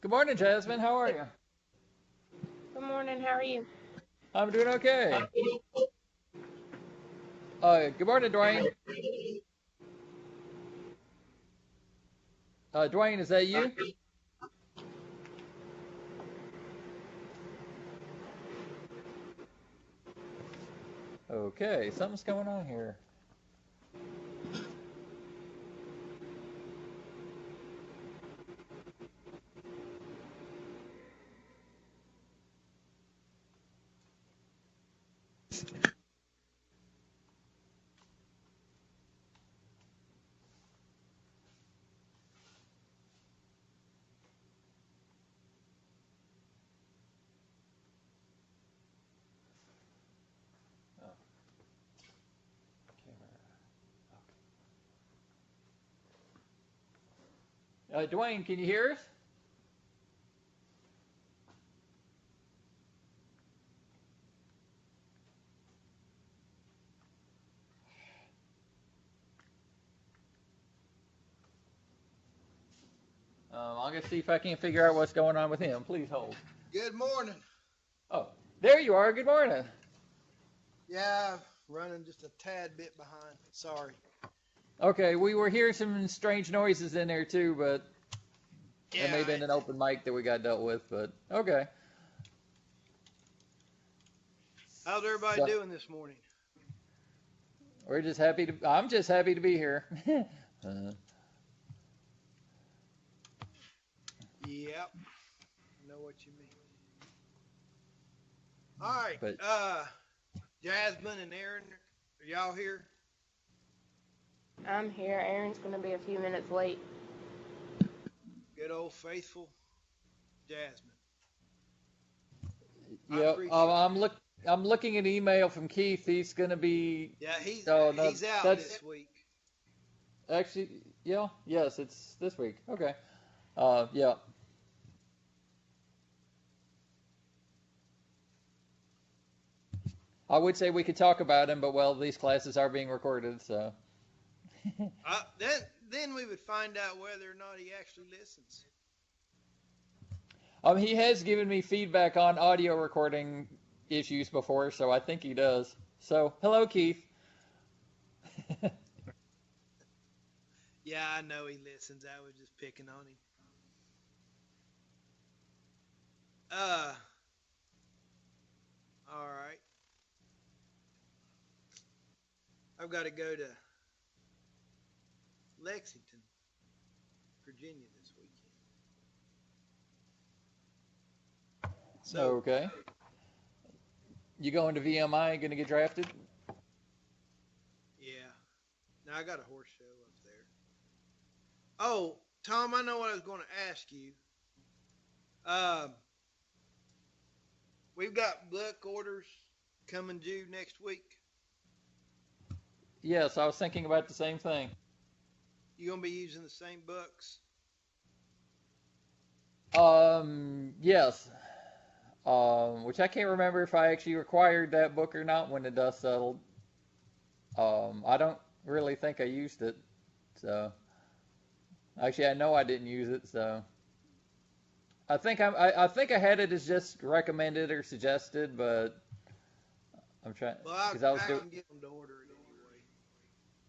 Good morning, Jasmine. How are you? Good morning. How are you? I'm doing okay. Good morning, Dwayne. Dwayne, is that you? Okay, something's going on here. Oh, Dwayne, can you hear us? I'm gonna see if I can figure out what's going on with him. Please hold. Good morning. Oh, there you are. Good morning. Yeah, running just a tad bit behind. Sorry. Okay, we were hearing some strange noises in there too, but it Yeah. may have been an open mic that we got dealt with. But okay. How's everybody So doing this morning? we're just happy to. I'm just happy to be here. uh, Yep. I know what you mean. All right. but Jasmine and Aaron, are y'all here? I'm here. Aaron's going to be a few minutes late. Good old faithful Jasmine. I yep. appreciate that. I'm looking at an email from Keith. He's gonna be. Yeah, he's Oh no, he's out that's this week. actually yeah. Yes, it's this week. Okay. Yeah. I would say we could talk about him, but well, these classes are being recorded, so. Then we would find out whether or not he actually listens. He has given me feedback on audio recording issues before, so I think he does. So, hello, Keith. Yeah, I know he listens. I was just picking on him. Uh, all right. I've got to go to Lexington, Virginia this weekend. So, Okay. You going to VMI? Going to get drafted? yeah. Now I got a horse show up there. Oh, Tom, I know what I was going to ask you. Um, we've got book orders coming due next week. Yes, I was thinking about the same thing. You gonna be using the same books? Yes. Which I can't remember if I actually required that book or not when the dust settled. I don't really think I used it, so actually I know I didn't use it, so I think I had it as just recommended or suggested, but I'm trying Well, because I was I doing can get them to order it anyway.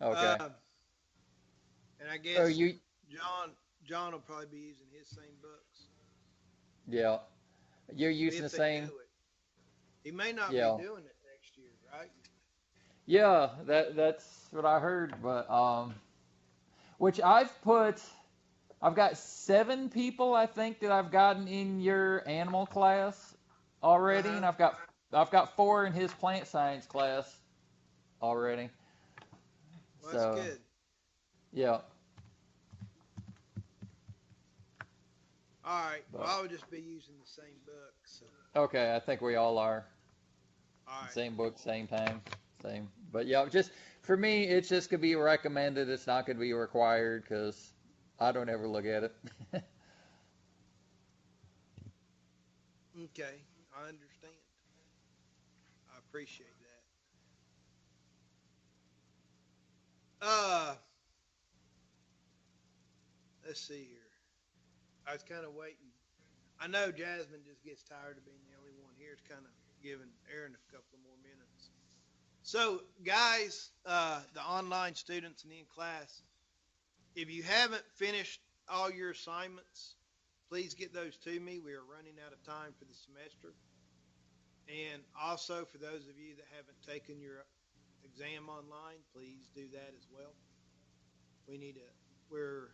okay. And I Oh, guess you John will probably be using his same books yeah, you're using if the they do same it. He may not be yeah doing it next year, right? yeah that's what I heard, but which I've got 7 people I think that I've gotten in your animal class Uh already, huh. and I've got 4 in his plant science class already. Well, that's So good. yeah, All right. Well, but I would just be using the same book. So, okay, I think we all are. all right. Same book, same time, same. But yeah, just for me, it's just gonna be recommended. It's not gonna be required because I don't ever look at it. Okay. I understand. I appreciate that. Let's see here. I was kind of waiting. I know Jasmine just gets tired of being the only one here. It's kind of giving Aaron a couple of more minutes. So, guys, the online students and in class, if you haven't finished all your assignments, please get those to me. We are running out of time for the semester. And also, for those of you that haven't taken your exam online, please do that as well. We're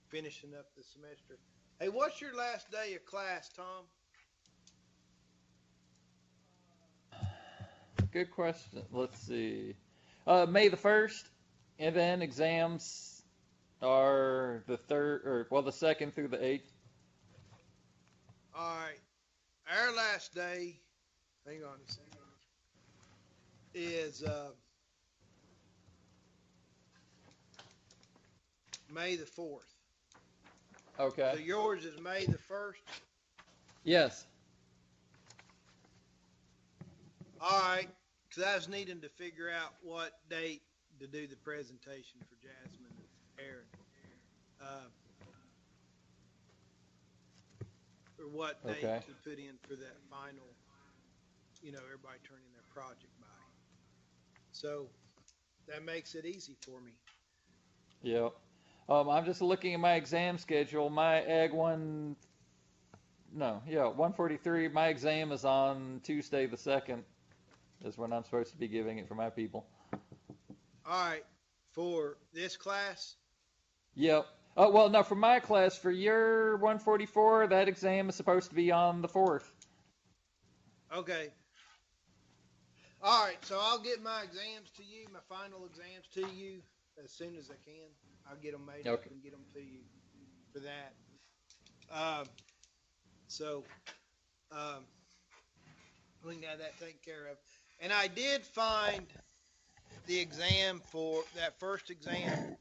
finishing up the semester. Hey, what's your last day of class, Tom? Good question. Let's see. May the 1st, and then exams are the 3rd, or well, the 2nd through the 8th. All right. Our last day, hang on a second, is May the 4th. Okay. So yours is May the 1st? Yes. All right. Because I was needing to figure out what date to do the presentation for Jasmine and Aaron. Or what date Okay. to put in for that final, everybody turning their project by. So that makes it easy for me. Yep. I'm just looking at my exam schedule. My Ag 143. My exam is on Tuesday the 2nd. Is when I'm supposed to be giving it for my people. All right. For this class? Yep. Oh, well, no, for my class, for your 144, that exam is supposed to be on the 4th. Okay. All right. So I'll get my exams to you, my final exams to you as soon as I can. I'll get them made up and get them to you for that. We can have that taken care of. And I did find the exam for that first exam.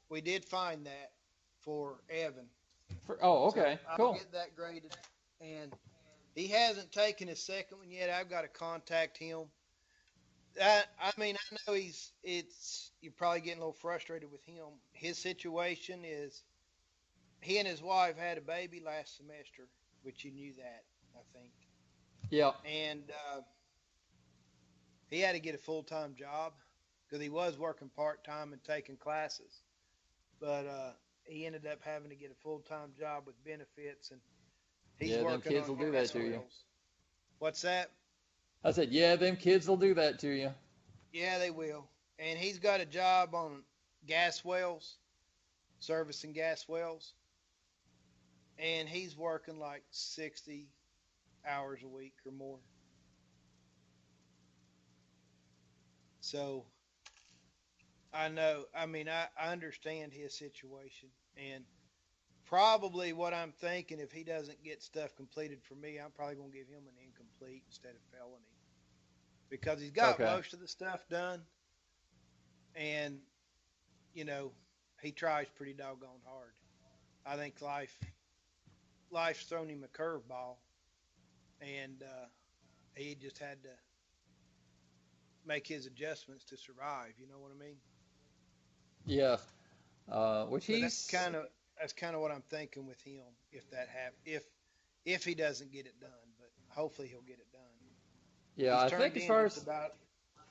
We did find that for Evan. Okay, so I'll cool. get that graded. And he hasn't taken his second one yet. I've got to contact him. I know you're probably getting a little frustrated with him. His situation is he and his wife had a baby last semester, which you knew that, I think. Yeah. And he had to get a full-time job because he was working part-time and taking classes. But he ended up having to get a full-time job with benefits, and he's them working kids on will do that to you. What's that? I said, yeah, them kids will do that to you. Yeah, they will. And he's got a job on gas wells, servicing gas wells. And he's working like 60 hours a week or more. So I know, I understand his situation. And probably what I'm thinking, if he doesn't get stuff completed for me, I'm probably going to give him an incomplete instead of felony. Because he's got most of the stuff done. And, he tries pretty doggone hard. I think life's thrown him a curveball. And he just had to make his adjustments to survive. You know what I mean? Yeah. That's kind of what I'm thinking with him. If he doesn't get it done, but hopefully he'll get it done. Yeah, He's I think as far as about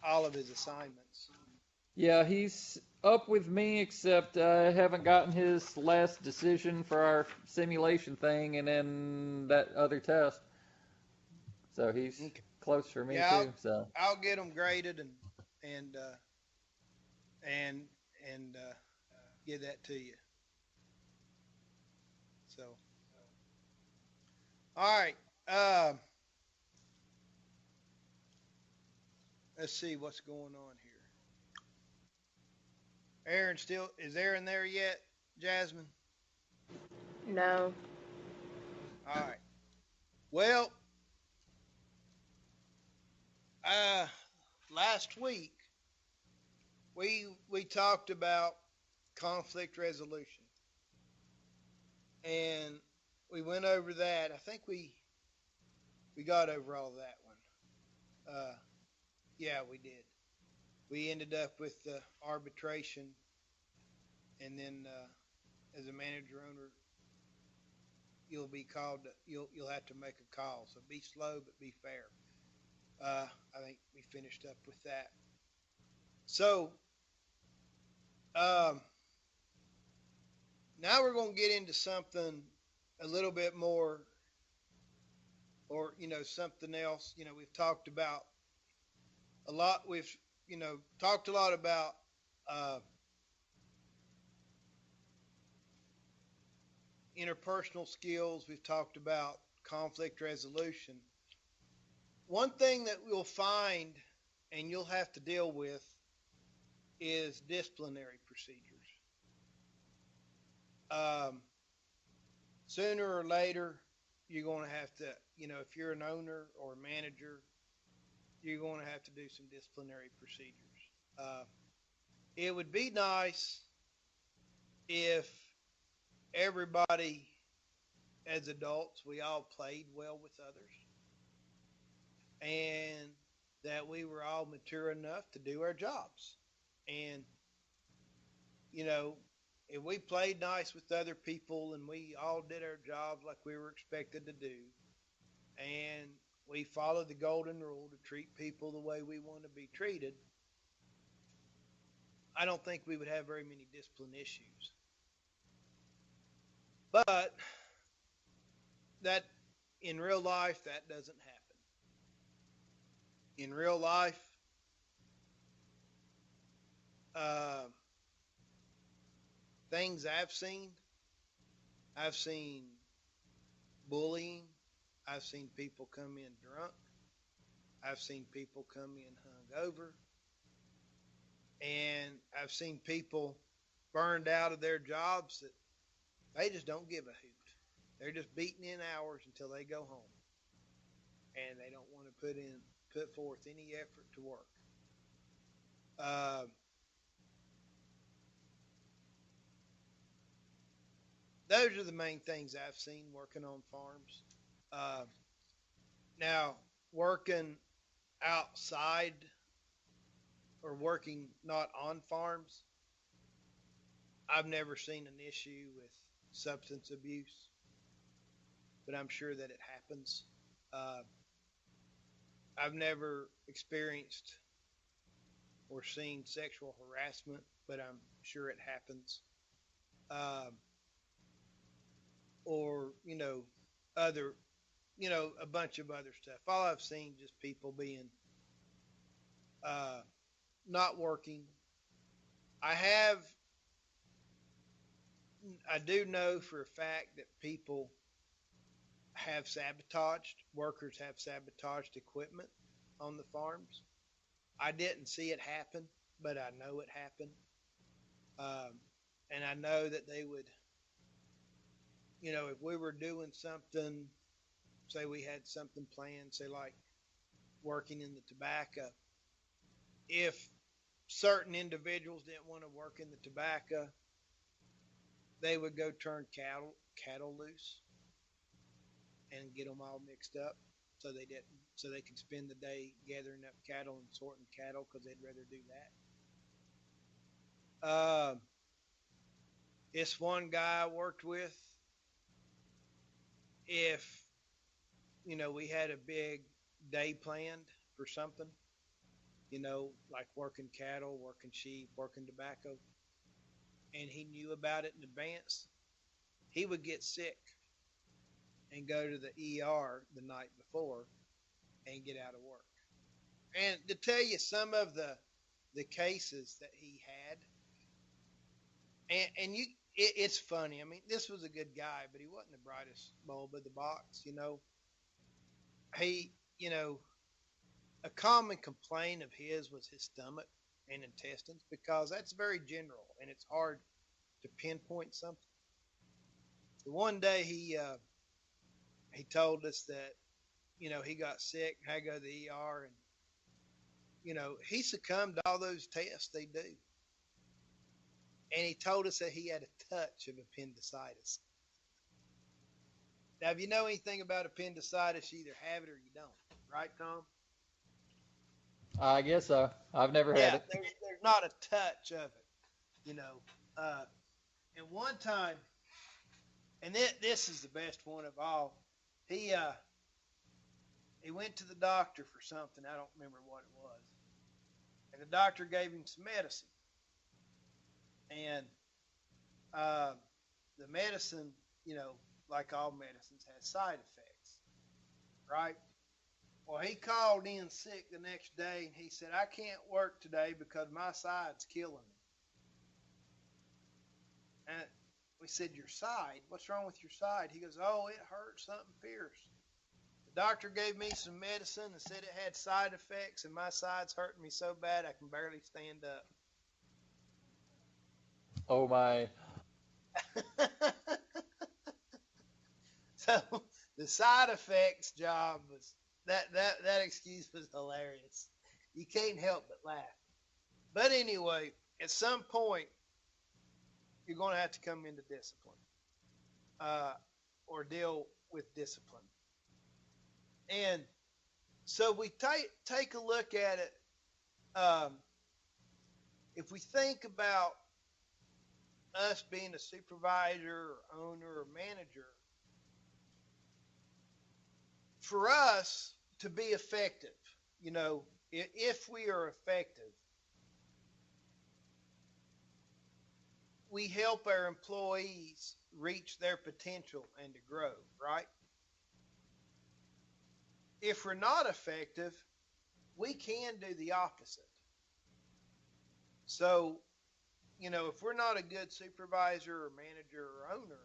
all of his assignments. Yeah, he's up with me, except I haven't gotten his last decision for our simulation thing, and then that other test. So he's close for me too. So I'll get them graded and get that to you. So, all right. Let's see what's going on here. Is Aaron there yet, Jasmine? No. All right. Well, last week we talked about conflict resolution, and we went over that. I think we got over all of that one. Yeah, we did. We ended up with arbitration, and then as a manager owner, you'll be called. You'll have to make a call. So be slow, but be fair. I think we finished up with that. So um, now we're going to get into something a little bit more, or something else. We've talked about a lot. We've talked a lot about uh, interpersonal skills. We've talked about conflict resolution. One thing that we'll find and you'll have to deal with is disciplinary procedures. Um, Sooner or later, you're going to have to, if you're an owner or a manager, you're going to have to do some disciplinary procedures. Uh, it would be nice if everybody, as adults, we all played well with others and that we were all mature enough to do our jobs. And, you know, if we played nice with other people and we all did our jobs like we were expected to do, and we followed the golden rule to treat people the way we want to be treated, I don't think we would have very many discipline issues. But that in real life, that doesn't happen. In real life, uh, things I've seen bullying. I've seen people come in drunk. I've seen people come in hungover. And I've seen people burned out of their jobs that they just don't give a hoot. They're just beating in hours until they go home. And they don't want to put forth any effort to work. Uh, those are the main things I've seen working on farms. Uh, Now, working outside or working not on farms, I've never seen an issue with substance abuse, but I'm sure that it happens. Uh, I've never experienced or seen sexual harassment, but I'm sure it happens. Um, or, other, a bunch of other stuff. All I've seen just people being uh, not working. I have, I do know for a fact that workers have sabotaged equipment on the farms. I didn't see it happen, but I know it happened. Um, and I know that they would, if we were doing something, say we had something planned, say like working in the tobacco, if certain individuals didn't want to work in the tobacco, they would go turn cattle loose and get them all mixed up so they didn't so they could spend the day gathering up cattle and sorting cattle because they'd rather do that. This one guy I worked with, if we had a big day planned for something, like working cattle, working sheep, working tobacco, and he knew about it in advance, he would get sick and go to the ER the night before and get out of work. And to tell you some of the cases that he had, and it's funny. I mean, this was a good guy, but he wasn't the brightest bulb of the box. He, a common complaint of his was his stomach and intestines because that's very general and it's hard to pinpoint something. So one day he told us that he got sick, had to go to the ER, and he succumbed to all those tests they do. And he told us that he had a touch of appendicitis. Now, if you know anything about appendicitis, you either have it or you don't, right, Tom? I guess so. I've never had Yeah, it. there's not a touch of it, you know. Uh, and one time, And this is the best one of all. He he went to the doctor for something. I don't remember what it was. And the doctor gave him some medicine. And uh, the medicine, you know, like all medicines, has side effects, right? Well, he called in sick the next day and he said, I can't work today because my side's killing me. And we said, your side? What's wrong with your side? He goes, oh, it hurts, something fierce. The doctor gave me some medicine and said it had side effects, and my side's hurting me so bad I can barely stand Oh my. up. So the side effects job was that excuse was hilarious. You can't help but laugh. But anyway, at some point you're going to have to come into discipline, uh, or deal with discipline. And so we take a look at it. Um, if we think about us being a supervisor or owner or manager, for us to be effective, you know, if we are effective, we help our employees reach their potential and to grow, right? If we're not effective, we can do the opposite. So, you know, if we're not a good supervisor or manager or owner,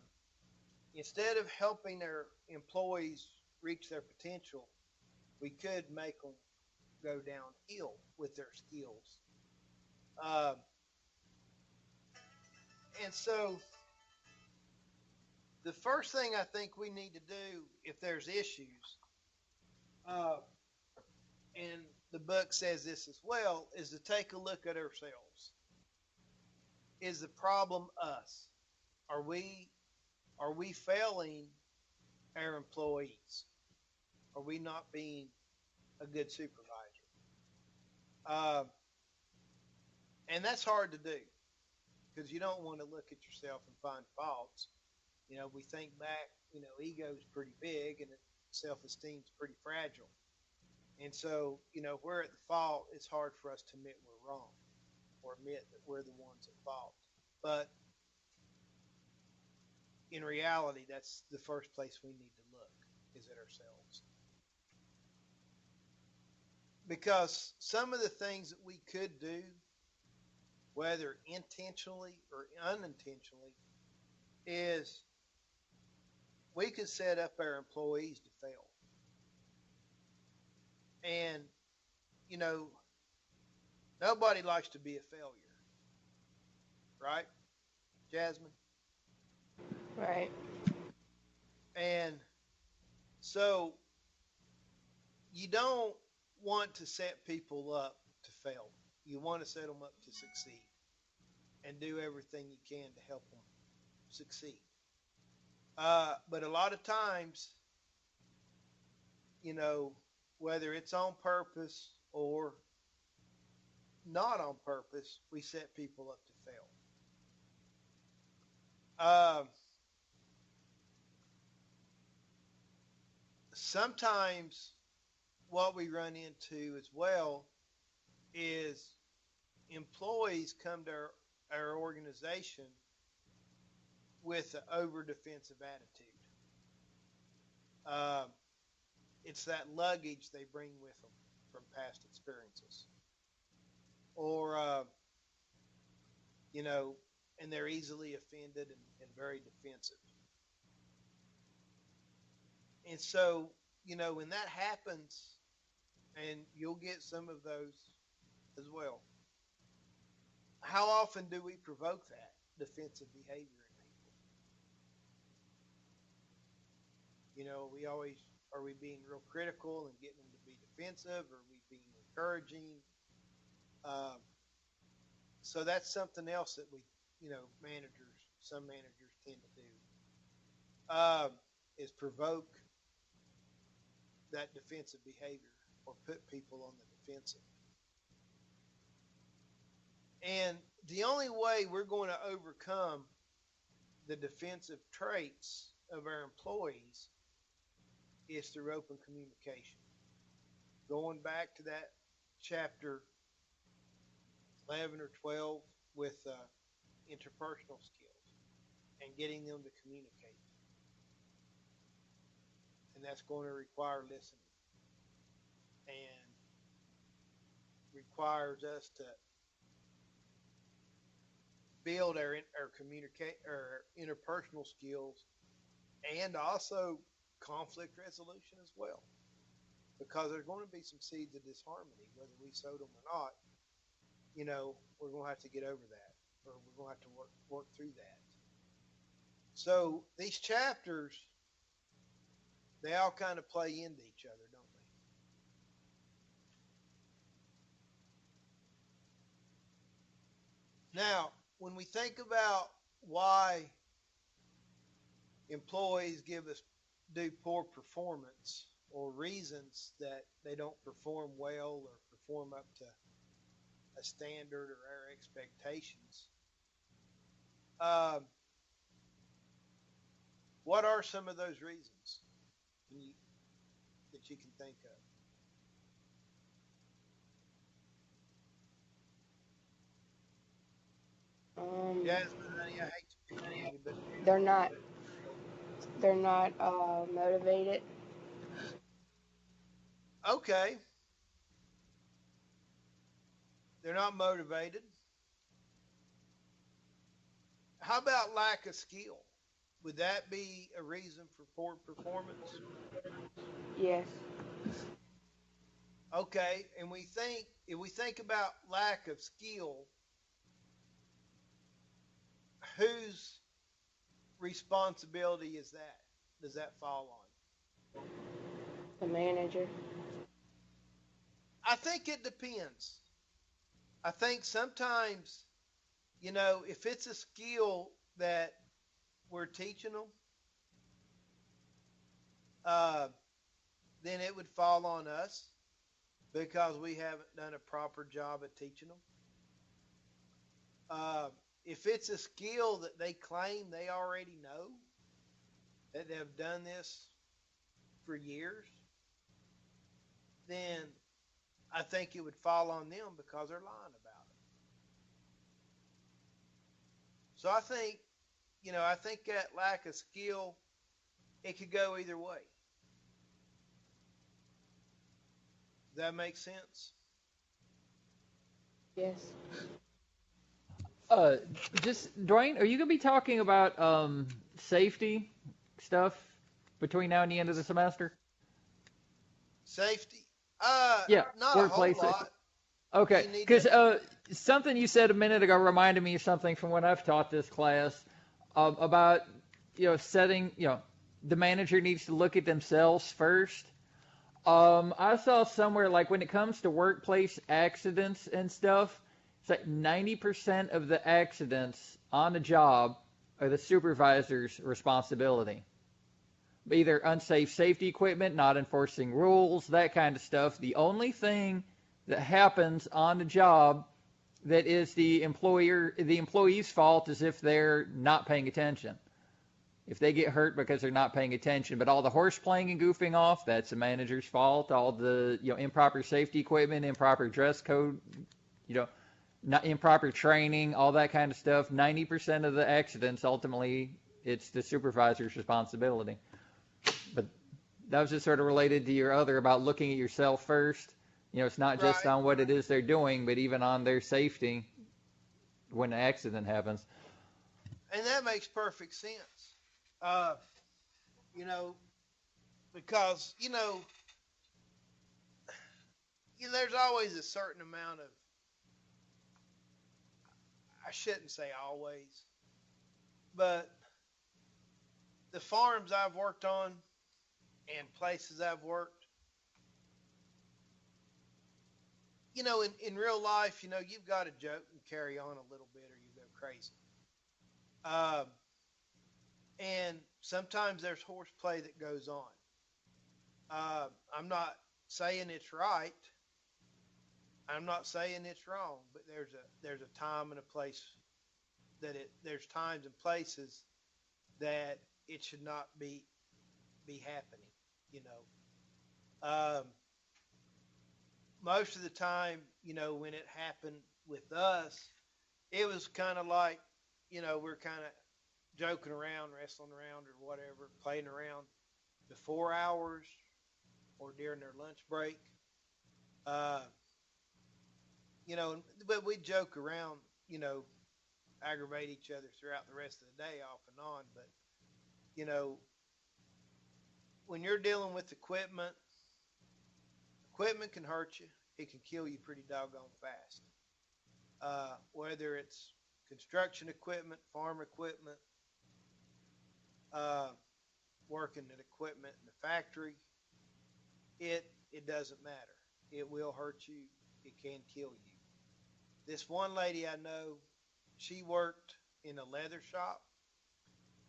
instead of helping their employees reach their potential, we could make them go downhill with their skills. Um, and so the first thing I think we need to do if there's issues, uh, and the book says this as well, is to take a look at ourselves. Is the problem us? Are we failing our employees? Are we not being a good supervisor? Uh, and that's hard to do because you don't want to look at yourself and find faults. You know, we think back, you know, ego's pretty big and self-esteem's pretty fragile. And so, you know, if we're at the fault, it's hard for us to admit we're wrong or admit that we're the ones at fault. But in reality, that's the first place we need to look is at ourselves. Because some of the things that we could do, whether intentionally or unintentionally, is we could set up our employees to fail. And, you know, nobody likes to be a failure, right, Jasmine? Right. And so you don't want to set people up to fail. You want to set them up to succeed and do everything you can to help them succeed. But a lot of times, you know, whether it's on purpose or not on purpose, we set people up to fail. Sometimes what we run into as well is employees come to our organization with an over defensive attitude. Um, it's that luggage they bring with them from past experiences. Or, you know, and they're easily offended and very defensive. And so, you know, when that happens, and you'll get some of those as well, how often do we provoke that defensive behavior in people? You know, are we being real critical and getting them to be defensive? Or are we being encouraging? Um, so that's something else that we, you know, some managers tend to do, is provoke that defensive behavior or put people on the defensive. And the only way we're going to overcome the defensive traits of our employees is through open communication. Going back to that chapter 11 or 12 with interpersonal skills and getting them to communicate. And that's going to require listening and requires us to build our communicate our interpersonal skills and also conflict resolution as well, because there's going to be some seeds of disharmony whether we sowed them or not. We're going to have to get over that, or we're going to have to work through that. So these chapters, they all kind of play into each other, don't they? Now, when we think about why employees do poor performance, or reasons that they don't perform well or perform up to a standard or our expectations, what are some of those reasons that you can think of? Jasmine, honey, I hate to pick on you, but they're not they're not motivated. okay, they're not motivated. How about lack of skill? Would that be a reason for poor performance? Yes. Okay, and if we think about lack of skill, whose responsibility is that? Does that fall on? The manager. I think it depends. I think sometimes, if it's a skill that we're teaching them, then it would fall on us because we haven't done a proper job at teaching them. If it's a skill that they claim they already know, that they've done this for years, then I think it would fall on them because they're lying about it. So I think that lack of skill, it could go either way. Does that make sense? Yes. Uh, just Dwayne, are you gonna be talking about safety stuff between now and the end of the semester? Safety? Yeah, Not a whole workplace safety. lot. Okay, You need because to. something you said a minute ago reminded me of something from when I've taught this class about setting the manager needs to look at themselves first. I saw somewhere like when it comes to workplace accidents and stuff, it's like 90% of the accidents on the job are the supervisor's responsibility. Either unsafe safety equipment, not enforcing rules, that kind of stuff. The only thing that happens on the job that is the employee's fault is if they're not paying attention. If they get hurt because they're not paying attention, but all the horse playing and goofing off, that's the manager's fault. All the improper safety equipment, improper dress code, not improper training, all that kind of stuff. 90% of the accidents ultimately it's the supervisor's responsibility. But that was just sort of related to your other about looking at yourself first. It's not just Right. on what it is they're doing, but even on their safety when an accident happens. And that makes perfect sense. Uh, you know, because there's always a certain amount of, I shouldn't say always, but the farms I've worked on and places I've worked, in real life, you've got to joke and carry on a little bit or you go crazy. Um, and sometimes there's horseplay that goes on. I'm not saying it's right. I'm not saying it's wrong, but there's a time and a place there's times and places that it should not be happening. You know, most of the time, when it happened with us, it was kind of like, we're kind of joking around, wrestling around, or whatever, playing around before hours or during their lunch break. Uh, but we joke around, you know, aggravate each other throughout the rest of the day, off and on. But you know, when you're dealing with equipment, equipment can hurt you. It can kill you pretty doggone fast. Whether it's construction equipment, farm equipment, uh, working at equipment in the factory, it doesn't matter. It will hurt you. It can kill you. This one lady I know, she worked in a leather shop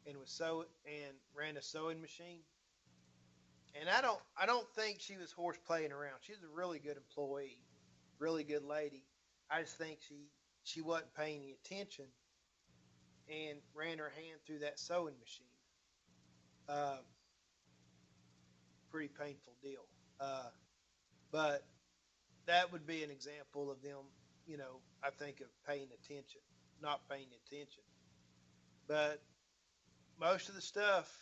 and was sew and ran a sewing machine. And I don't think she was horse playing around. She's a really good employee, really good lady. I just think she wasn't paying any attention and ran her hand through that sewing machine. Uh, Pretty painful deal. Uh, but that would be an example of them, I think of paying attention, not paying attention. But most of the stuff,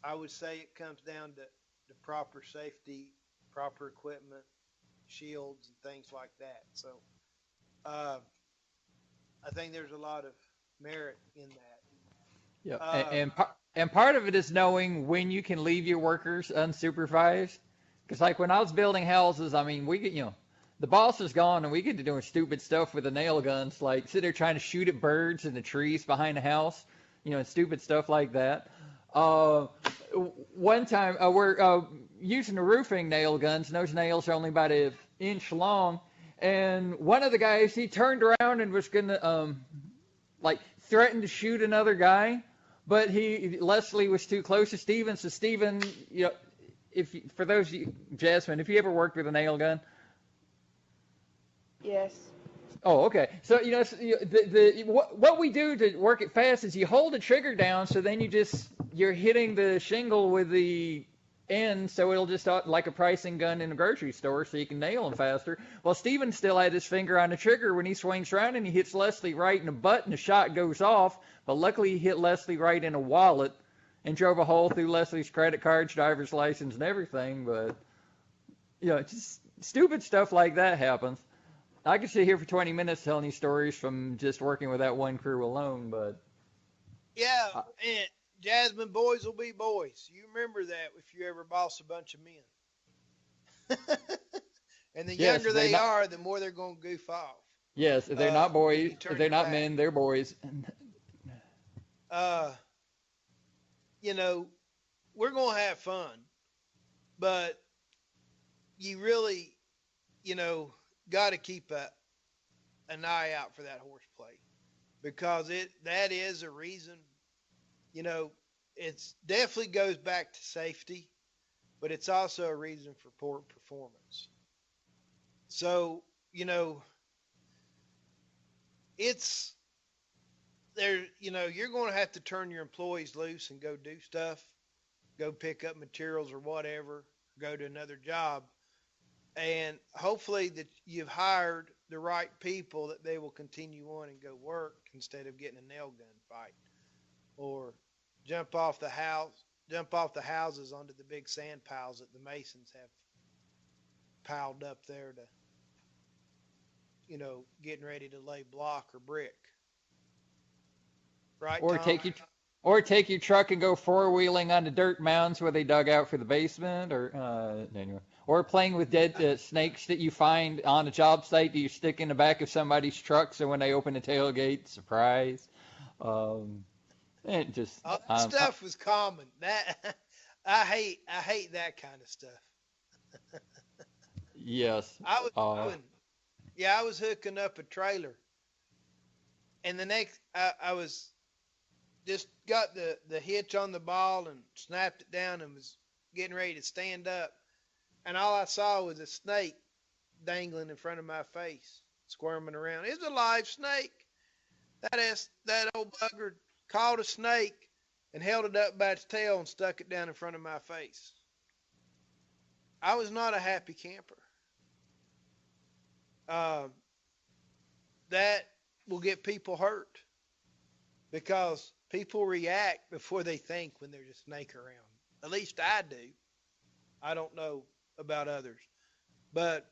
I would say it comes down to the proper safety, proper equipment, shields, and things like that. So uh, I think there's a lot of merit in Yeah, that. and part of it is knowing when you can leave your workers unsupervised. Because like when I was building houses, I mean, we get the boss is gone, and we get to doing stupid stuff with the nail guns, like sit there trying to shoot at birds in the trees behind the house, and stupid stuff like that. Uh, One time we're using the roofing nail guns, and those nails are only about an inch long. And one of the guys, he turned around and was gonna like threatened to shoot another guy, but Leslie was too close to Steven. So Steven, if for those Jasmine, if you ever worked with a nail gun. Yes. Oh, okay. So what we do to work it fast is you hold the trigger down, so then you're hitting the shingle with the end, so it'll just like a pricing gun in a grocery store, so you can nail them faster. Well, Steven still had his finger on the trigger when he swings around, and he hits Leslie right in the butt, and the shot goes off. But luckily, he hit Leslie right in a wallet and drove a hole through Leslie's credit cards, driver's license, and everything. But just stupid stuff like that happens. I could sit here for 20 minutes telling you stories from just working with that one crew alone, but Yeah, and Jasmine, boys will be boys. You remember that if you ever boss a bunch of men. And the yes, younger they are, the more they're going to goof off. yes, they're not boys, they're not back. men, they're boys. Uh, we're going to have fun, but you really, got to keep an eye out for that horseplay because that is a reason. It's definitely goes back to safety, but it's also a reason for poor performance. So, it's there, you're going to have to turn your employees loose and go do stuff, go pick up materials or whatever, go to another job. And hopefully that you've hired the right people that they will continue on and go work instead of getting a nail gun fight or jump off the houses onto the big sand piles that the masons have piled up there to, getting ready to lay block or brick. Right, Or Tom? take your truck and go four-wheeling on the dirt mounds where they dug out for the basement, or anyway. Or playing with dead snakes that you find on a job site that you stick in the back of somebody's truck, so when they open the tailgate, surprise. And just All that stuff was common. That I hate that kind of stuff. yes. I was hooking up a trailer, and the next I was just got the hitch on the ball and snapped it down and was getting ready to stand up, and all I saw was a snake dangling in front of my face, squirming around. It's a live snake. That old bugger caught a snake and held it up by its tail and stuck it down in front of my face. I was not a happy camper. Uh, that will get people hurt because people react before they think when there's a snake around. At least I do. I don't know about others. But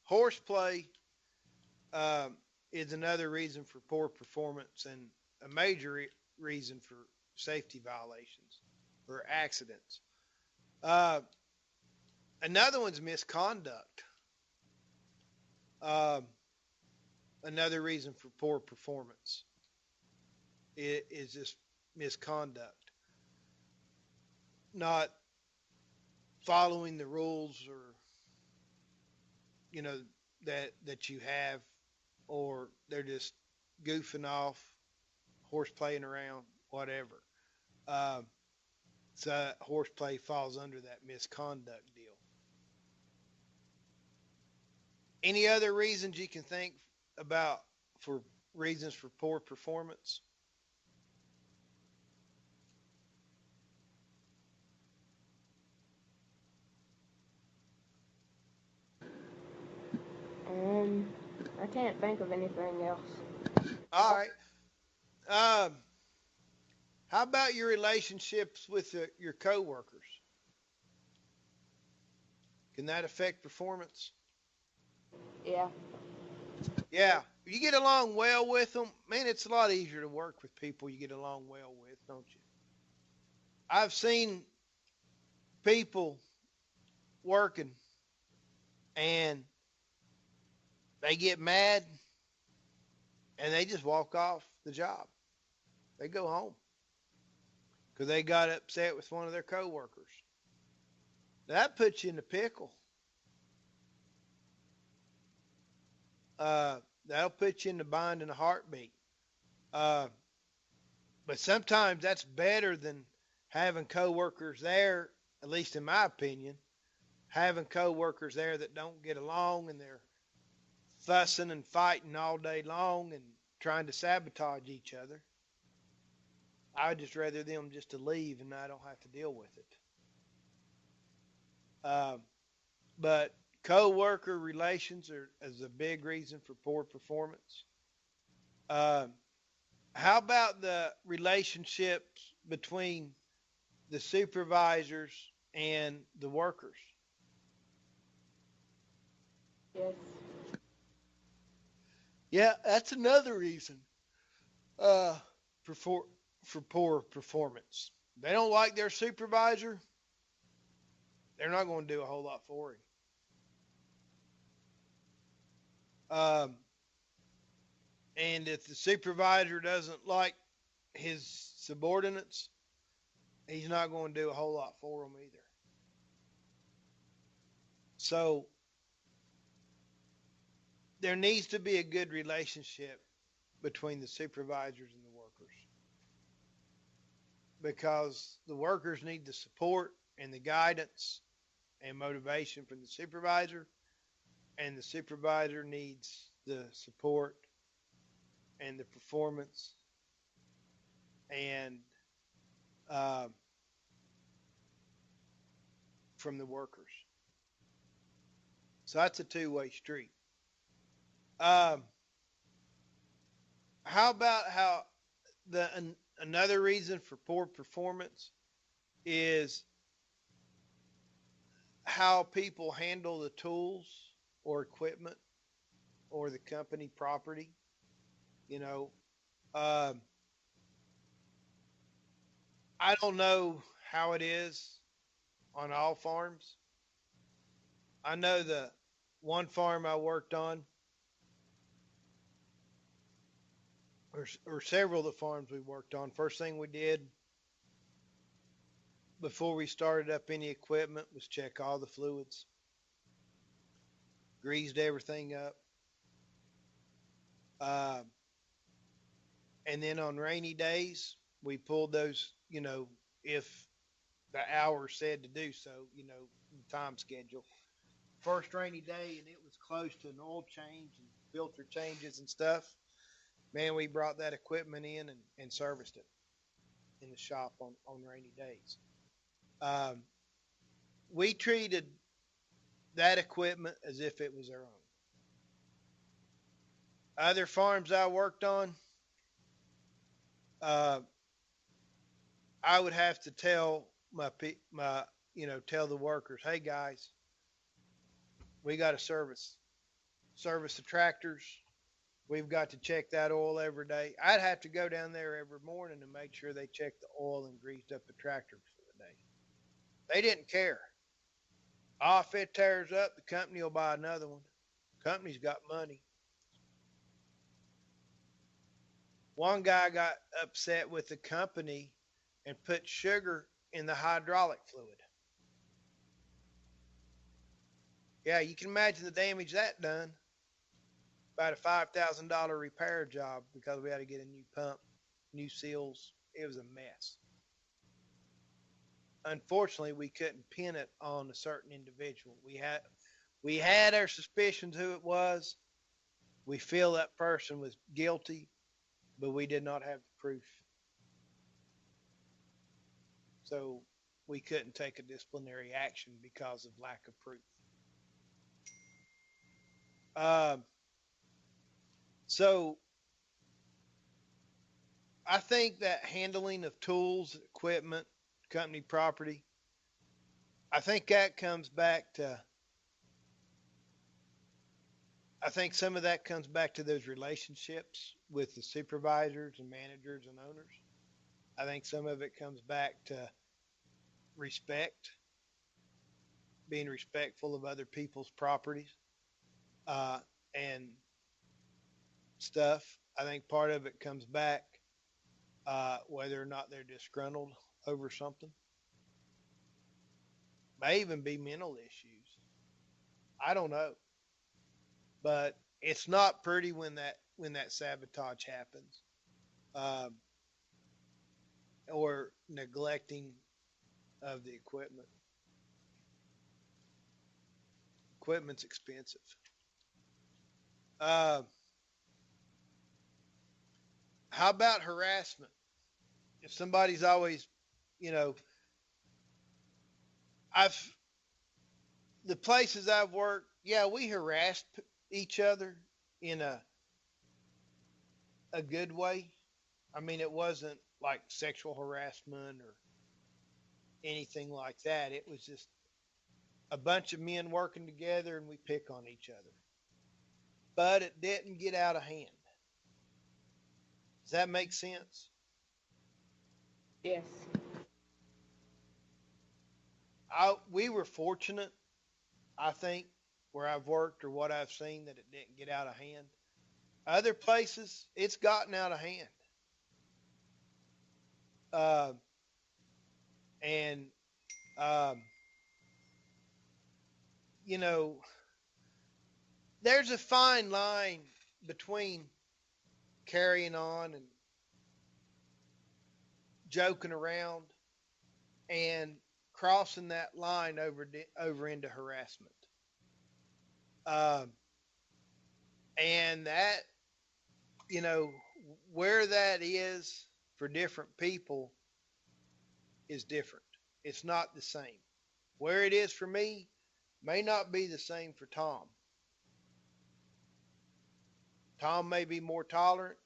horseplay is another reason for poor performance and a major reason for safety violations or accidents. Uh, Another one's misconduct. Um, Another reason for poor performance is just misconduct, not following the rules or you know that you have, or they're just goofing off, horse playing around, whatever. Um, so horseplay falls under that misconduct deal. Any other reasons you can think about for reasons for poor performance? Um, I can't think of anything else. All right. Um, how about your relationships with your coworkers? Can that affect performance? Yeah. Yeah. If you get along well with them, man, it's a lot easier to work with people you get along well with, don't you? I've seen people working and they get mad and they just walk off the job. They go home because they got upset with one of their coworkers. That puts you in a pickle. That'll put you in the bind in a heartbeat. Uh, but sometimes that's better than having coworkers there, at least in my opinion, having coworkers there that don't get along and they're fussing and fighting all day long and trying to sabotage each other. I would just rather them just to leave and I don't have to deal with it. Um, but co-worker relations is a big reason for poor performance. Um, how about the relationships between the supervisors and the workers? Yes. Yeah, that's another reason uh, for, for poor performance. They don't like their supervisor, they're not going to do a whole lot for him. Um, and if the supervisor doesn't like his subordinates, he's not going to do a whole lot for them either. So there needs to be a good relationship between the supervisors and the workers because the workers need the support and the guidance and motivation from the supervisor, and the supervisor needs the support and the performance and uh, from the workers. So that's a two-way street. Um, how about how another reason for poor performance is how people handle the tools or equipment or the company property. You know, um, I don't know how it is on all farms. I know the one farm I worked on, or several of the farms we worked on. First thing we did before we started up any equipment was check all the fluids, greased everything up. Uh, and then on rainy days, we pulled those, if the hour said to do so, the time schedule. First rainy day, and it was close to an oil change and filter changes and stuff. Man, we brought that equipment in and serviced it. in the shop on rainy days. Um, we treated that equipment as if it was our own. Other farms I worked on, uh, I would have to tell tell the workers, hey guys, we got to service the tractors. We've got to check that oil every day. I'd have to go down there every morning and make sure they checked the oil and greased up the tractor for the day. They didn't care. Oh, if it tears up, the company will buy another one. Company's got money. One guy got upset with the company and put sugar in the hydraulic fluid. Yeah, you can imagine the damage that done. About a $5,000 repair job because we had to get a new pump, new seals. It was a mess. Unfortunately, we couldn't pin it on a certain individual. We had our suspicions who it was. We feel that person was guilty, but we did not have the proof. So we couldn't take a disciplinary action because of lack of proof. Um, so I think that handling of tools, equipment, company property, I think that comes back to, I think some of that comes back to those relationships with the supervisors and managers and owners. I think some of it comes back to respect, being respectful of other people's properties uh, and stuff. I think part of it comes back whether or not they're disgruntled over something. May even be mental issues. I don't know, but it's not pretty when that sabotage happens, um, or neglecting of the equipment. Equipment's expensive. Uh, how about harassment? If somebody's always, you know, I've the places I've worked, yeah, we harassed each other in a good way. I mean, it wasn't like sexual harassment or anything like that. It was just a bunch of men working together and we pick on each other. But it didn't get out of hand. Does that make sense? Yes. We were fortunate, I think, where I've worked or what I've seen that it didn't get out of hand. Other places, it's gotten out of hand. Uh, and, um, you know, there's a fine line between carrying on and joking around and crossing that line over into harassment. Um, and that, you know, where that is for different people is different. It's not the same. Where it is for me may not be the same for Tom. Tom may be more tolerant,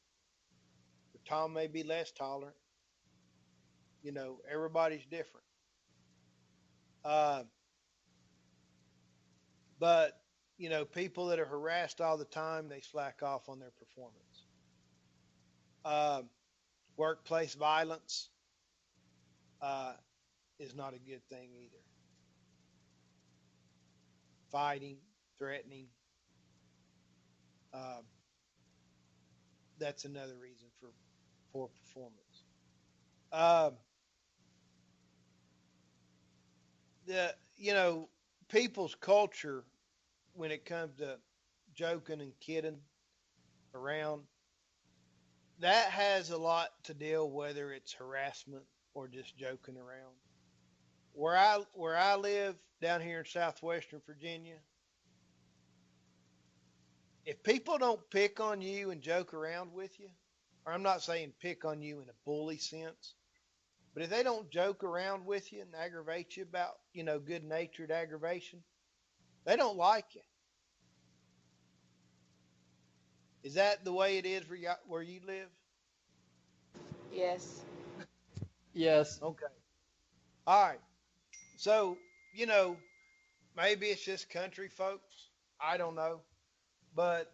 or Tom may be less tolerant. You know, everybody's different. Uh, but, you know, people that are harassed all the time, they slack off on their performance. Uh, Workplace violence uh, is not a good thing either. Fighting, threatening, uh, that's another reason for poor performance. Um, the people's culture when it comes to joking and kidding around, that has a lot to deal whether it's harassment or just joking around. Where I live down here in southwestern Virginia, if people don't pick on you and joke around with you, or I'm not saying pick on you in a bully sense, But if they don't joke around with you and aggravate you about, good natured aggravation, they don't like you. Is that the way it is where you live? Yes. Yes. Okay. All right. So, you know, maybe it's just country folks. I don't know. But,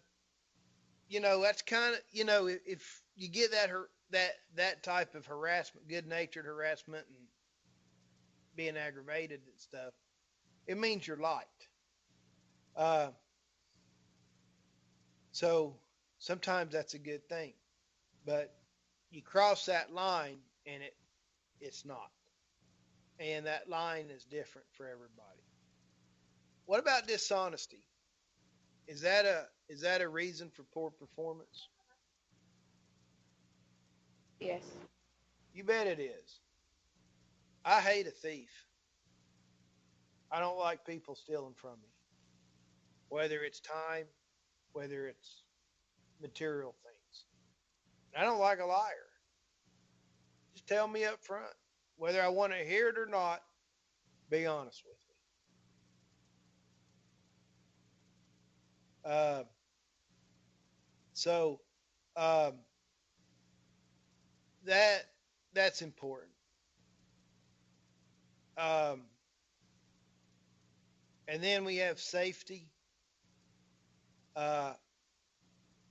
that's kind of, if you get that type of harassment, good natured harassment and being aggravated and stuff, it means you're liked. Uh, so sometimes that's a good thing. But you cross that line and it's not. And that line is different for everybody. What about dishonesty? Is that a reason for poor performance? Yes. You bet it is. I hate a thief. I don't like people stealing from me, whether it's time, whether it's material things. And I don't like a liar. Just tell me up front, whether I want to hear it or not. Be honest with me. So um, that that's important. Um, and then we have safety. Uh,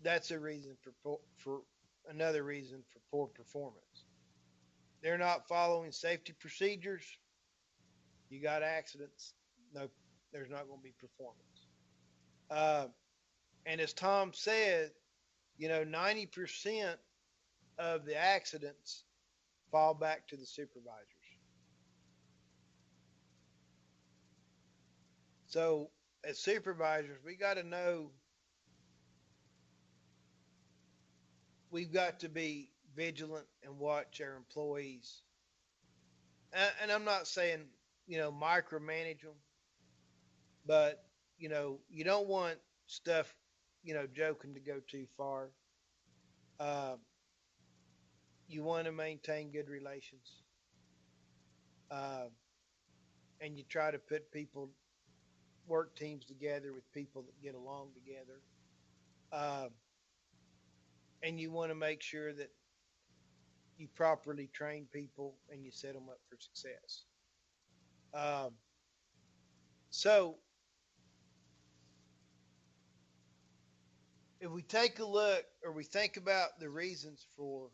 that's a reason for another reason for poor performance. They're not following safety procedures. You got accidents. No, there's not going to be performance. Uh, and as Tom said, 90% of the accidents fall back to the supervisors. So as supervisors, we got to know we've got to be vigilant and watch our employees. And I'm not saying, micromanage them, but, you don't want stuff, joking to go too far. Uh, you want to maintain good relations. Uh, and you try to put work teams together with people that get along together. Uh, and you want to make sure that you properly train people and you set them up for success. Um, so if we take a look or we think about the reasons for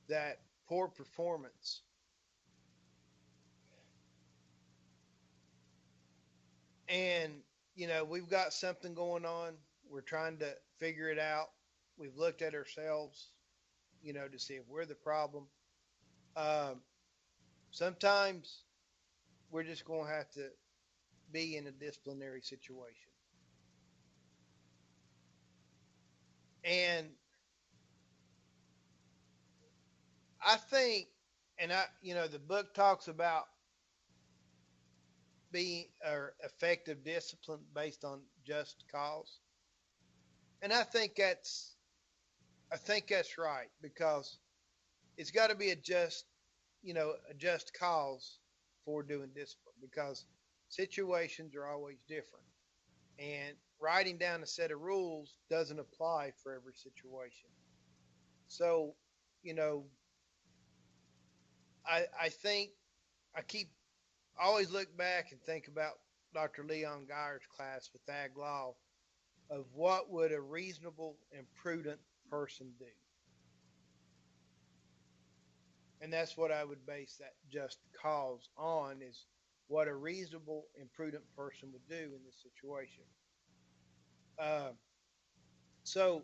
that poor performance, and we've got something going on, we're trying to figure it out. We've looked at ourselves, to see if we're the problem. Um, Sometimes we're just going to have to be in a disciplinary situation. And I think, the book talks about being or effective discipline based on just cause. And I think that's right because it's got to be a just cause for doing discipline because situations are always different. And writing down a set of rules doesn't apply for every situation. So, you know, I think I keep always look back and think about Dr. Leon Geyer's class with Ag Law of what would a reasonable and prudent person do. And that's what I would base that just cause on is what a reasonable and prudent person would do in this situation. Uh, so,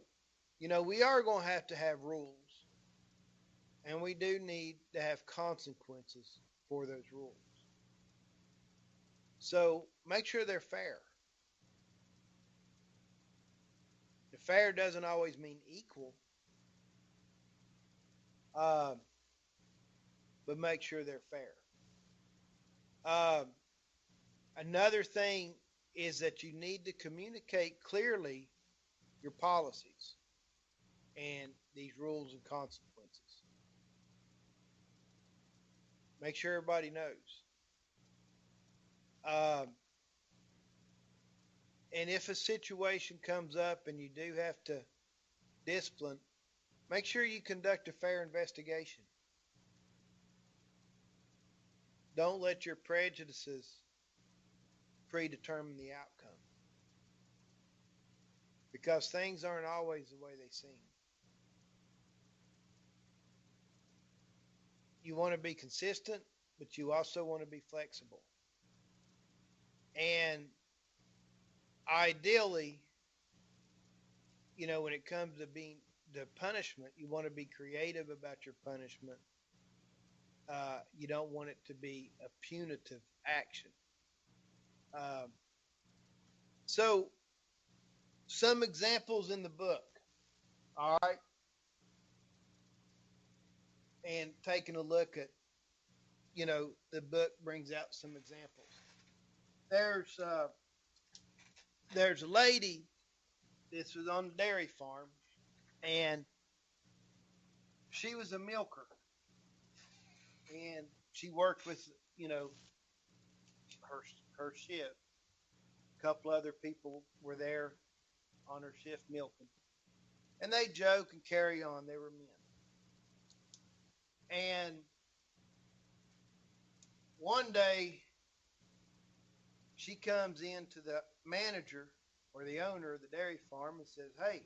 we are going to have rules, and we do need to have consequences for those rules. So make sure they're fair. The fair doesn't always mean equal, uh, but make sure they're fair. Uh, Another thing is that you need to communicate clearly your policies and these rules and consequences. Make sure everybody knows. Um, and if a situation comes up and you do have to discipline, make sure you conduct a fair investigation. Don't let your prejudices predetermine the outcome because things aren't always the way they seem. You want to be consistent, but you also want to be flexible. And ideally, when it comes to being the punishment, you want to be creative about your punishment. You don't want it to be a punitive action. Um, so, some examples in the book, all right, and taking a look at, the book brings out some examples. There's a lady. This was on a dairy farm, and she was a milker, and she worked with her her shift. A couple other people were there on her shift milking, and they joke and carry on. They were men, and one day she comes in to the manager or the owner of the dairy farm and says, "Hey,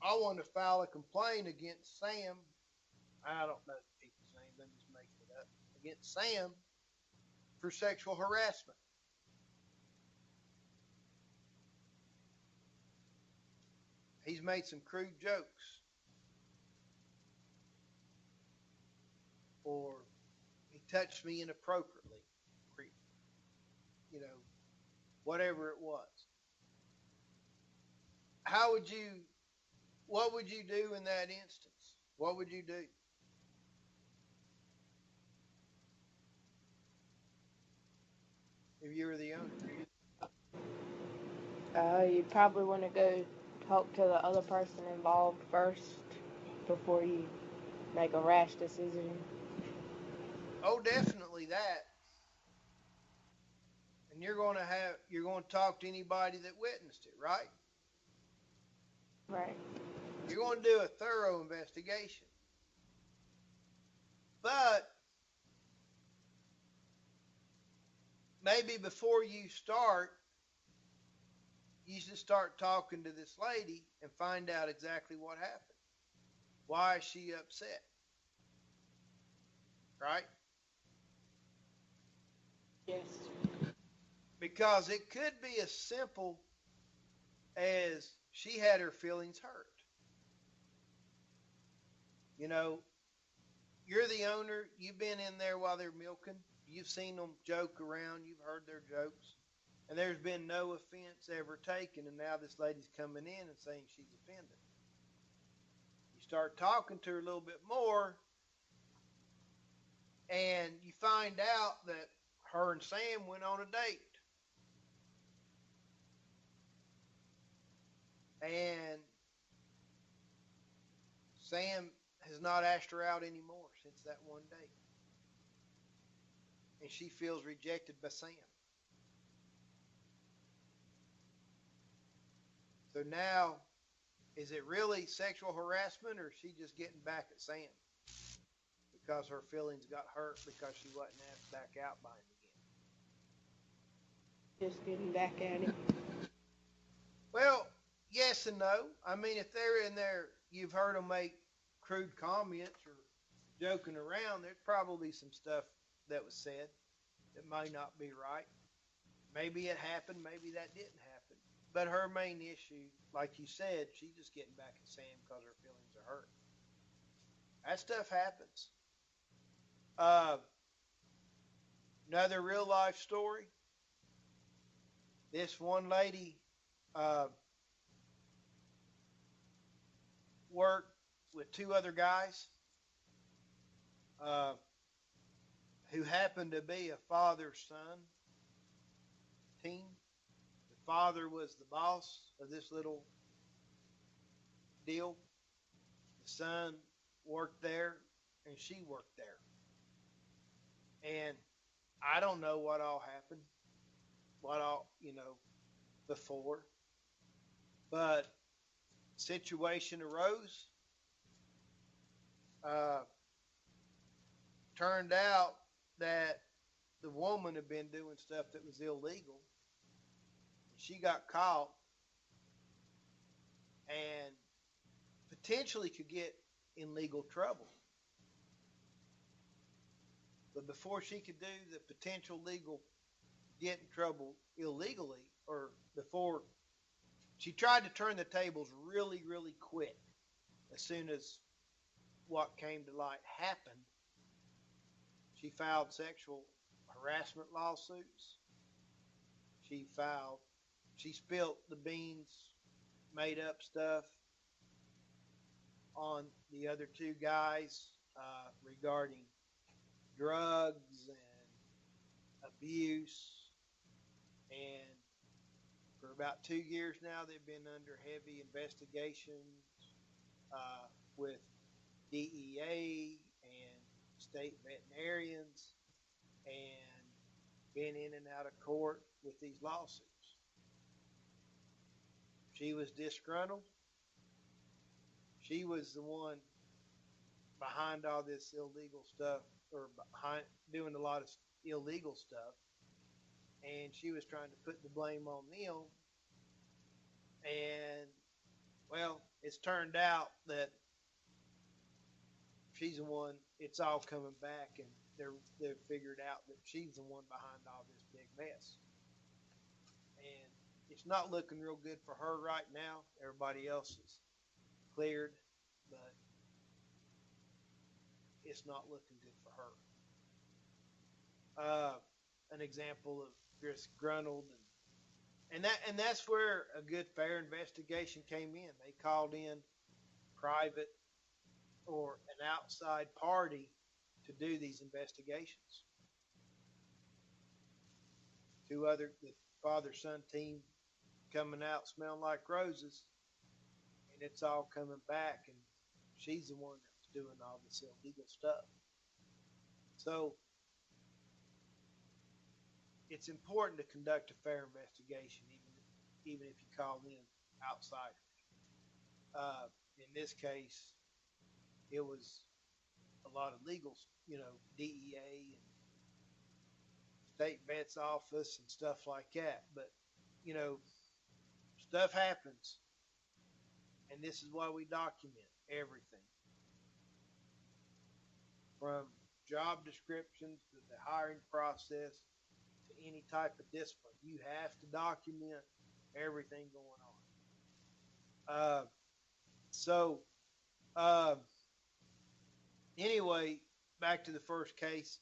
I want to file a complaint against Sam." I don't know the people's names. I'm just making it up. Against Sam for sexual harassment. He's made some crude jokes, or he touched me inappropriately, you know, whatever it was. How would you, what would you do in that instance? What would you do? If you were the owner? You'd probably want to go talk to the other person involved first before you make a rash decision. Oh, definitely that. And you're going to talk to anybody that witnessed it, right? Right. You're going to do a thorough investigation. But maybe before you start, you should start talking to this lady and find out exactly what happened. Why is she upset? Right? Yes. Because it could be as simple as she had her feelings hurt. You know, you're the owner, you've been in there while they're milking, you've seen them joke around, you've heard their jokes, and there's been no offense ever taken, and now this lady's coming in and saying she's offended. You start talking to her a little bit more, and you find out that her and Sam went on a date. And Sam has not asked her out anymore since that one date. And she feels rejected by Sam. So now, is it really sexual harassment, or is she just getting back at Sam because her feelings got hurt because she wasn't asked back out by him again? Just getting back at him. Well, yes and no. I mean, if they're in there, you've heard them make crude comments or joking around, there's probably some stuff that was said that may not be right. Maybe it happened, maybe that didn't happen. But her main issue, like you said, she's just getting back at Sam because her feelings are hurt. That stuff happens. Uh, Another real life story. This one lady worked with two other guys uh, who happened to be a father-son team. The father was the boss of this little deal. The son worked there, and she worked there. And I don't know what all happened, what all, before, but situation arose. Uh, Turned out that the woman had been doing stuff that was illegal. She got caught and potentially could get in legal trouble. But before she could do the potential legal get in trouble illegally, or before she tried to turn the tables really, really quick, as soon as what came to light happened, she filed sexual harassment lawsuits. She filed, she spilt the beans, made up stuff on the other two guys regarding drugs and abuse. And for about 2 years now, they've been under heavy investigations with DEA and state veterinarians, and been in and out of court with these lawsuits. She was disgruntled. She was the one behind all this illegal stuff, or behind doing a lot of illegal stuff, and she was trying to put the blame on them. And well, it's turned out that she's the one. It's all coming back, and they've figured out that she's the one behind all this big mess. And it's not looking real good for her right now. Everybody else is cleared, but it's not looking good for her. An example of disgruntled, and that's where a good fair investigation came in. They called in private or an outside party to do these investigations. The father son team coming out smelling like roses, and it's all coming back, and she's the one that was doing all this illegal stuff. So it's important to conduct a fair investigation, even if you call in outsiders. In this case, it was a lot of legal, DEA and state vet's office and stuff like that. But you know, stuff happens, and this is why we document everything, from job descriptions to the hiring process to any type of discipline. You have to document everything going on. So, uh, anyway, back to the first case.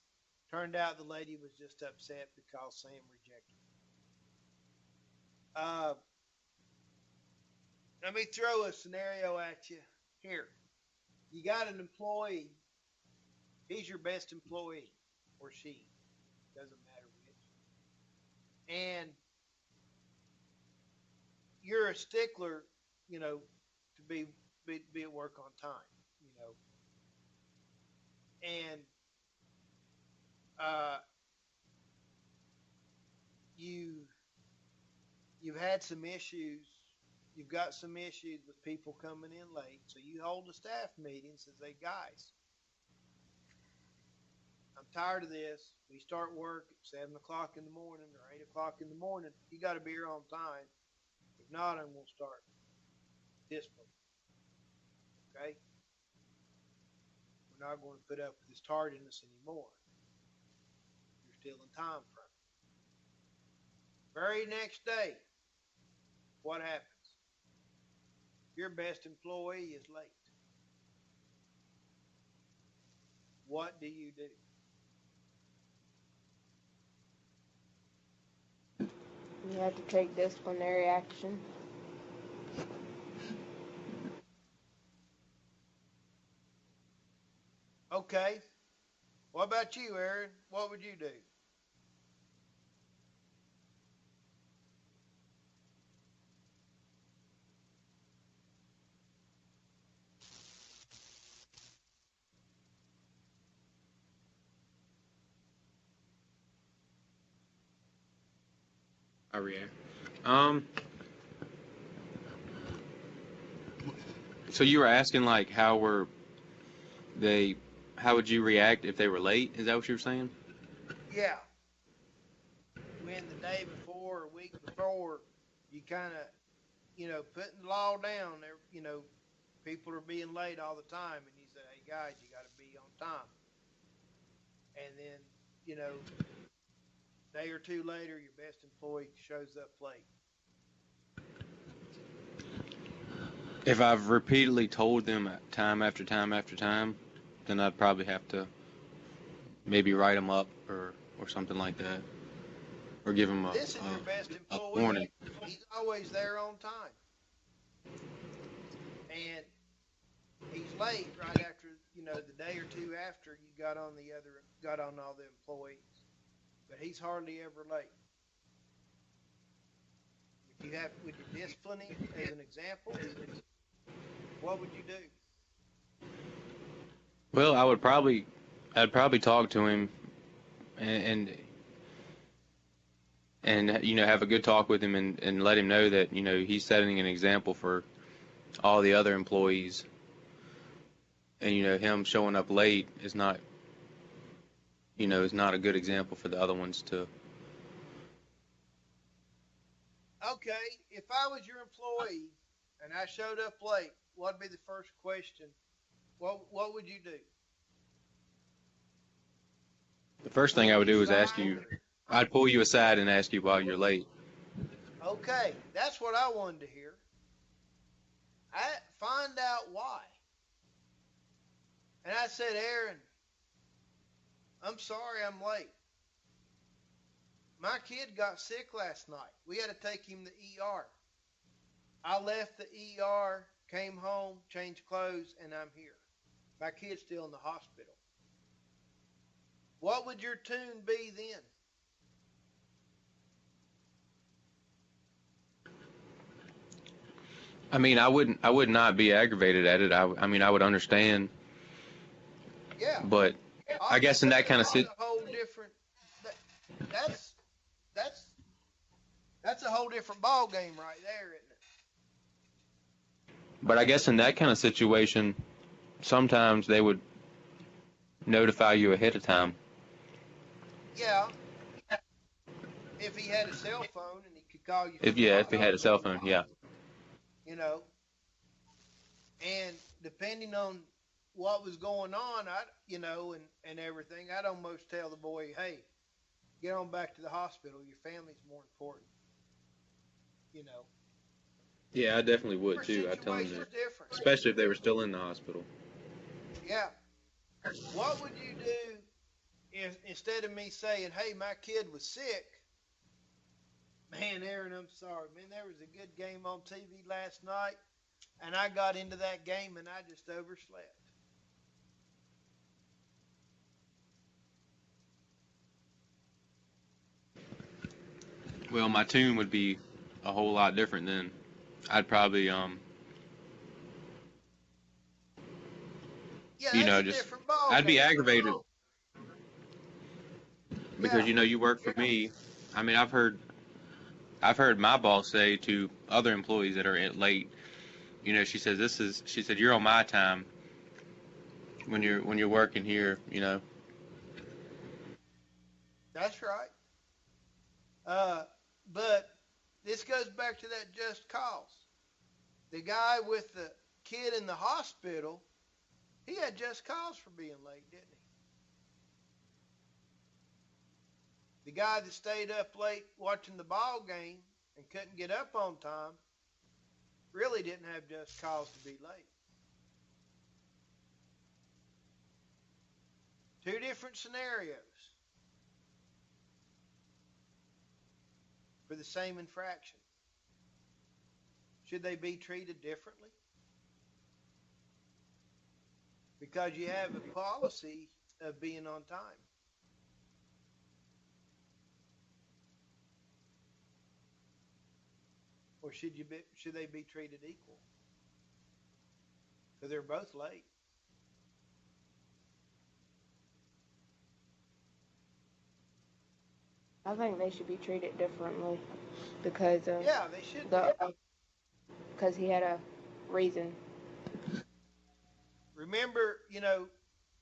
Turned out the lady was just upset because Sam rejected her. Let me throw a scenario at you here. You got an employee. He's your best employee, or she. Doesn't matter which. And you're a stickler, to be at work on time, and uh, you you've had some issues. You've got some issues with people coming in late, so you hold a staff meeting and say, guys, I'm tired of this. We start work at 7 o'clock in the morning or 8 o'clock in the morning. You got to be here on time. If not, I'm going to start discipline. Okay? We're not going to put up with this tardiness anymore. You're still in time frame. Very next day, what happens? Your best employee is late. What do you do? You have to take disciplinary action. Okay. What about you, Aaron? What would you do? I react. Um, so you were asking like they, how would you react if they were late? Is that what you were saying? Yeah, when the day before or week before, you kind of, putting the law down there, people are being late all the time, and you say, hey guys, you got to be on time. And then, day or two later, your best employee shows up late. If I've repeatedly told them time after time after time, then I'd probably have to maybe write them up or something like that, or give them This is your best a employee. warning. He's always there on time. And he's late right after, the day or two after you got on all the employees. But he's hardly ever late. Would you discipline him as an example? What would you do? Well, I'd probably talk to him and have a good talk with him and let him know that he's setting an example for all the other employees, and him showing up late is not a good example for the other ones to. Okay, if I was your employee and I showed up late, what'd be the first question? What would you do? The first thing I would do is ask you. I'd pull you aside and ask you why you're late. Okay, that's what I wanted to hear. Find out why. And I said, Aaron, I'm sorry I'm late. My kid got sick last night. We had to take him to the ER. I left the ER, came home, changed clothes, and I'm here. My kid's still in the hospital. What would your tune be then? I mean, I would not be aggravated at it. I mean, I would understand, Yeah. but I guess in that kind of That's a whole different. That's that's that's a whole different ball game right there, isn't it? but I guess in that kind of situation, sometimes they would notify you ahead of time. Yeah. If he had a cell phone and he could call you. If he had a cell phone, yeah. You know, and depending on what was going on, and everything, I'd almost tell the boy, hey, get on back to the hospital. Your family's more important. You know. Yeah, I definitely would Every too. I'd tell them situation's that, different. especially if they were still in the hospital. Yeah. What would you do if instead of me saying, hey, my kid was sick, man, Aaron, I'm sorry. Man, there was a good game on TV last night, and I got into that game and I just overslept. Well, my tune would be a whole lot different then. I'd probably Yeah, that's a just different ball I'd be game. aggravated because Yeah. you work for me. I mean, I've heard my boss say to other employees that are late, she says she said you're on my time when you're working here, That's right. But this goes back to that just cause. The guy with the kid in the hospital, he had just cause for being late, didn't he? The guy that stayed up late watching the ball game and couldn't get up on time really didn't have just cause to be late. Two different scenarios for the same infraction. Should they be treated differently? Because you have a policy of being on time. Or should they be treated equal? Because they're both late. I think they should be treated differently because Yeah, they should be. the because he had a reason. Remember,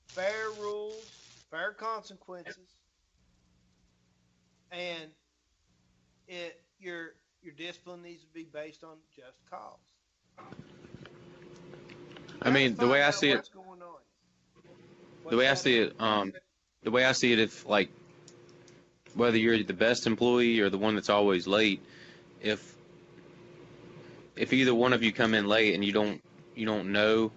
fair rules, fair consequences, and your discipline needs to be based on just cause. You I got to mean, the way find I out see it, what's going on. the What's way I that? see it, the way I see it, if like whether you're the best employee or the one that's always late, if either one of you come in late and you don't know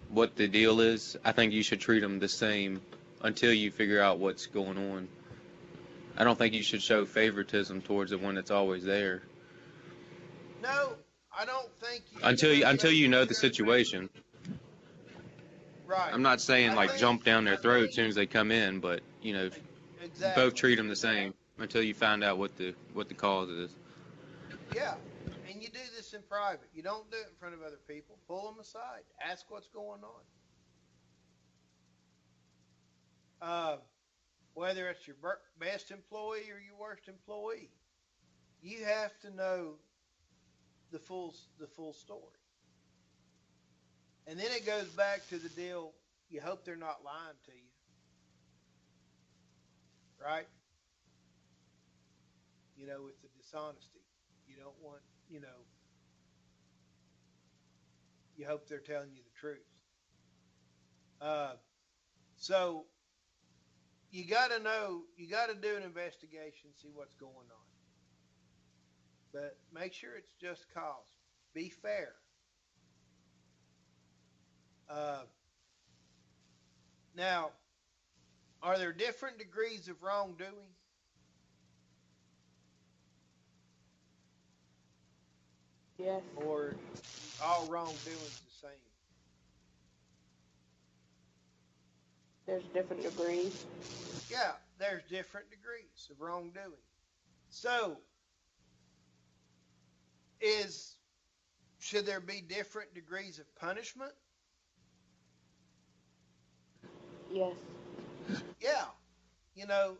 what the deal is, I think you should treat them the same until you figure out what's going on. I don't think you should show favoritism towards the one that's always there No, I don't think you should until show you know the favoritism. situation. Right. I'm not saying I like think jump down their throat as soon as they come in, but both exactly. treat them the same until you find out what the cause is. Yeah. And you do this in private. You don't do it in front of other people. Pull them aside. Ask what's going on. Whether it's your best employee or your worst employee, you have to know the full story. And then it goes back to the deal. You hope they're not lying to you, right? With the dishonesty, you don't want, you hope they're telling you the truth. Uh, so you got to know, you got to do an investigation, see what's going on. But make sure it's just cause. Be fair. Uh, Now, are there different degrees of wrongdoing? Yes, Or all wrongdoing is the same? there's different degrees. Yeah, there's different degrees of wrongdoing. So, is should there be different degrees of punishment? Yes, Yeah. You know,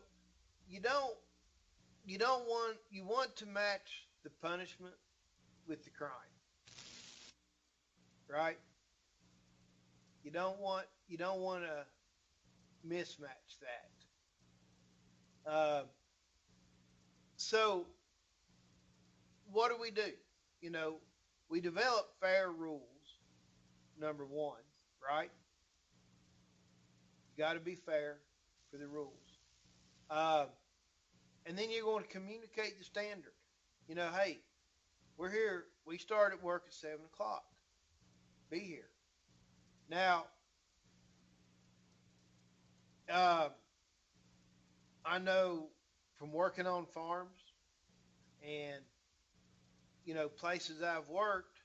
you don't you want to match the punishment with the crime, right? You don't want to mismatch that. So what do we do? You know, we develop fair rules. Number one, right? You got to be fair for the rules. Uh, and then you're going to communicate the standard. Hey, we're here. We start at work at 7 o'clock. Be here. Now, uh, I know from working on farms and places I've worked,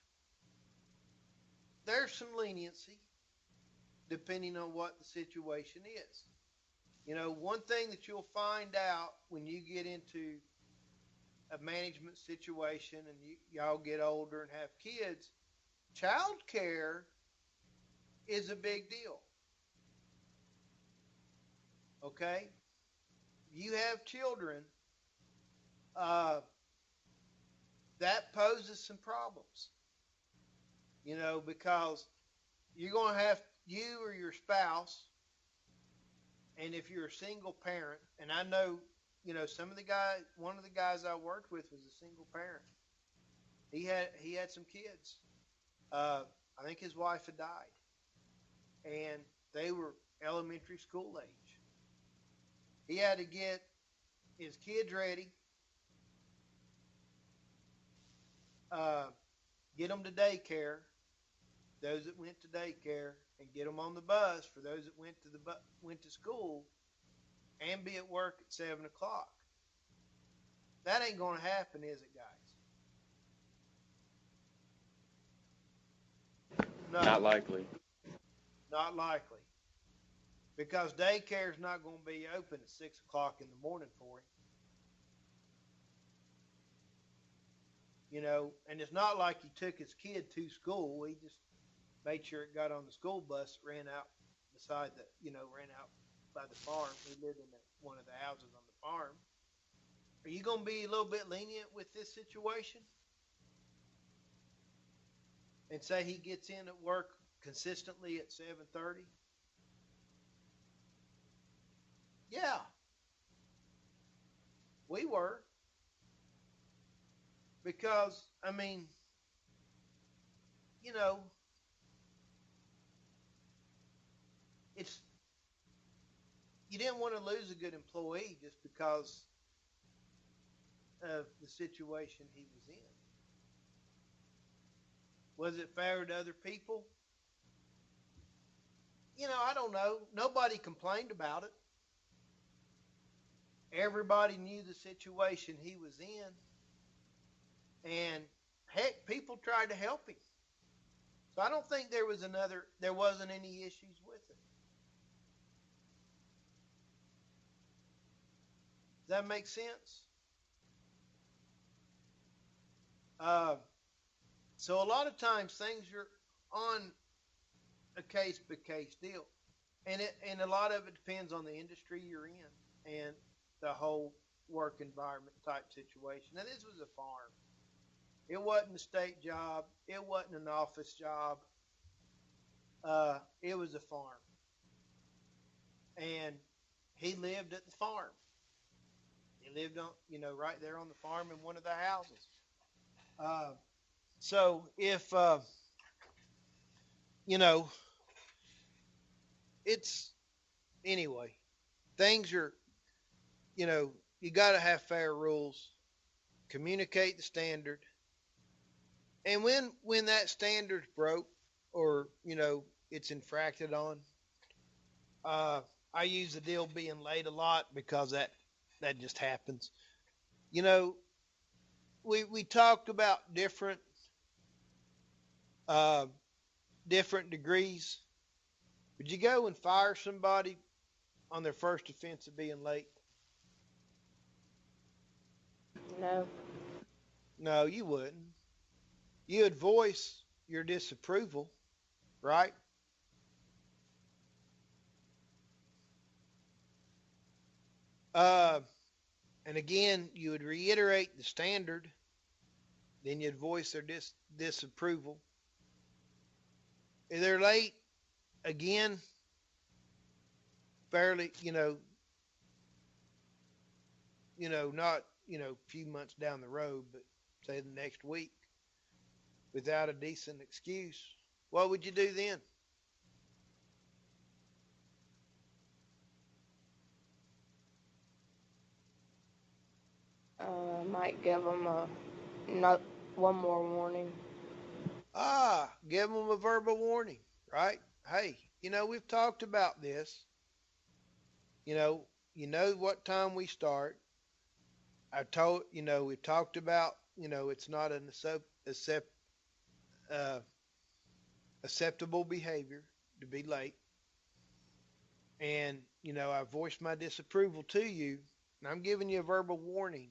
there's some leniency depending on what the situation is. One thing that you'll find out when you get into a management situation and y'all get older and have kids, child care is a big deal. Okay? You have children, uh, that poses some problems, because you're going to have you or your spouse, and if you're a single parent, and I know, one of the guys I worked with was a single parent. He had some kids. I think his wife had died, and they were elementary school age. He had to get his kids ready, uh, get them to daycare, those that went to daycare, and get them on the bus for those that went to school, and be at work at 7 o'clock. That ain't going to happen, is it, guys? Not No, likely. not likely. Because daycare is not going to be open at 6 o'clock in the morning for him. And it's not like he took his kid to school. He just made sure it got on the school bus that ran out beside ran out by the farm. We lived in one of the houses on the farm. Are you going to be a little bit lenient with this situation and say he gets in at work consistently at 7:30? Yeah, we were. Because, I mean, you know, it's you didn't want to lose a good employee just because of the situation he was in. Was it fair to other people? I don't know. Nobody complained about it. Everybody knew the situation he was in. And heck, people tried to help him. So I don't think there wasn't any issues with it. Does that make sense? So a lot of times things are on a case by case deal, and a lot of it depends on the industry you're in and the whole work environment type situation. Now this was a farm. It wasn't a state job. It wasn't an office job. It was a farm, and he lived at the farm. He lived on, right there on the farm in one of the houses. So if you know, it's anyway. Things are, you got to have fair rules. Communicate the standard, and when that standard's broke, or it's infracted on, I use the deal being late a lot because that just happens. You know, we talked about uh, different degrees. Would you go and fire somebody on their first offense of being late? No. No, you wouldn't. You would voice your disapproval, right? Uh, and again, you would reiterate the standard. Then you'd voice their disapproval. If they're late, again, fairly, not, a few months down the road, but say the next week, without a decent excuse, what would you do then? Might give them no, one more warning. Give them a verbal warning, right? Hey, we've talked about this. What time we start. We've talked about, it's not an uh, acceptable behavior to be late. And, I voiced my disapproval to you, and I'm giving you a verbal warning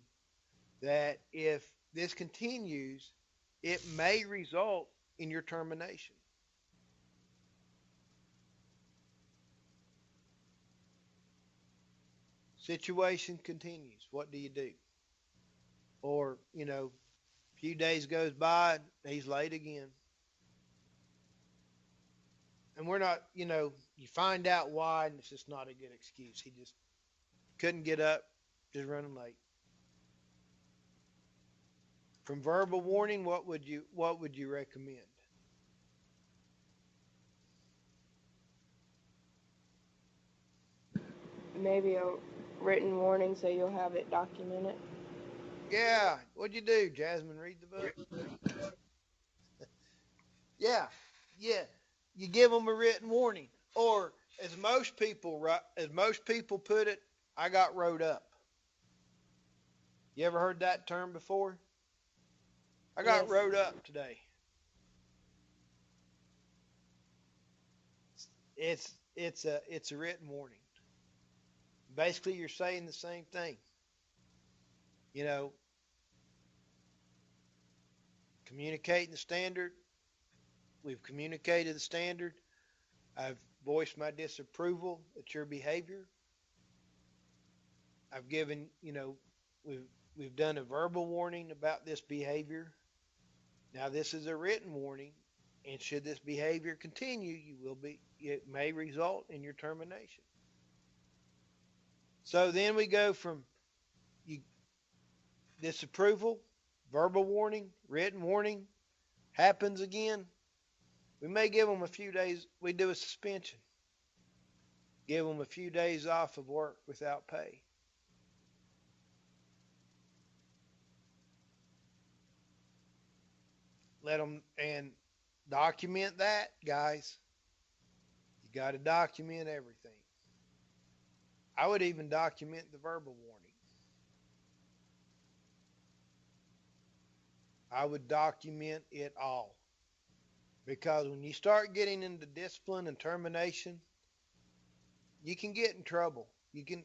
that if this continues, it may result in your termination. Situation continues. What do you do? Or, a few days goes by, he's late again. And we're not, you find out why, and it's just not a good excuse. He just couldn't get up, just running late. From verbal warning, what would you recommend? Maybe a written warning so you'll have it documented. Yeah, what'd you do, Jasmine? Read the book? Yeah, yeah. You give them a written warning, or as most people put it, I got rode up. You ever heard that term before? I got Yes. rode up today. It's a written warning. Basically, you're saying the same thing. Communicating the standard. We've communicated the standard. I've voiced my disapproval at your behavior. I've given, we've done a verbal warning about this behavior. Now this is a written warning, and should this behavior continue, it may result in your termination. So then we go from you, disapproval, verbal warning, written warning, happens again. We may give them a few days. We do a suspension. Give them a few days off of work without pay. Let them and document that, guys. You got to document everything. I would even document the verbal warning. I would document it all. Because when you start getting into discipline and termination, you can get in trouble.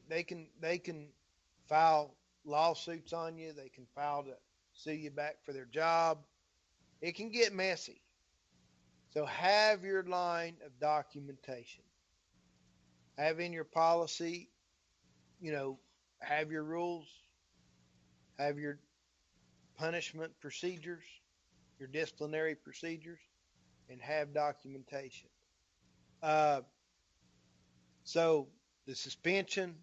They can file lawsuits on you. They can file to sue you back for their job. It can get messy. So have your line of documentation. Have in your policy, have your rules, have your punishment procedures, your disciplinary procedures, and have documentation. So the suspension,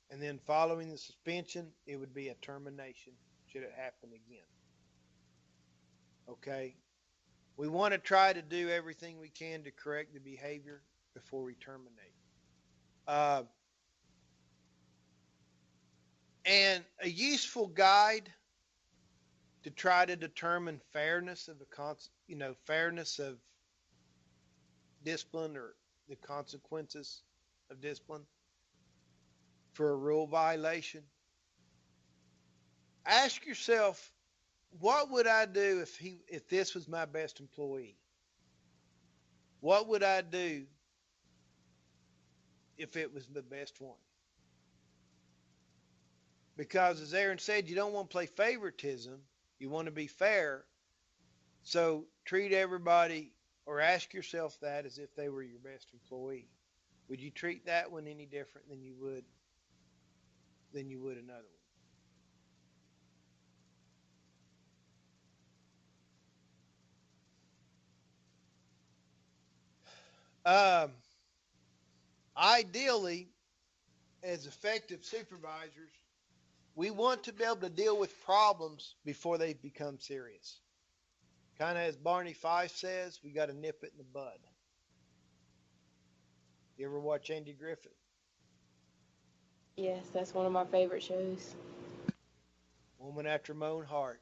and then following the suspension, it would be a termination should it happen again. Okay? We want to try to do everything we can to correct the behavior before we terminate. And a useful guide to try to determine fairness of fairness of discipline or the consequences of discipline for a rule violation. Ask yourself, what would I do if this was my best employee? What would I do if it was the best one? Because as Aaron said, you don't want to play favoritism. You want to be fair. So treat everybody, or ask yourself that as if they were your best employee. Would you treat that one any different than you would another one? Ideally, as effective supervisors, we want to be able to deal with problems before they become serious. Kind of as Barney Fife says, we got to nip it in the bud. You ever watch Andy Griffith? Yes, that's one of my favorite shows. Woman After My Own Heart.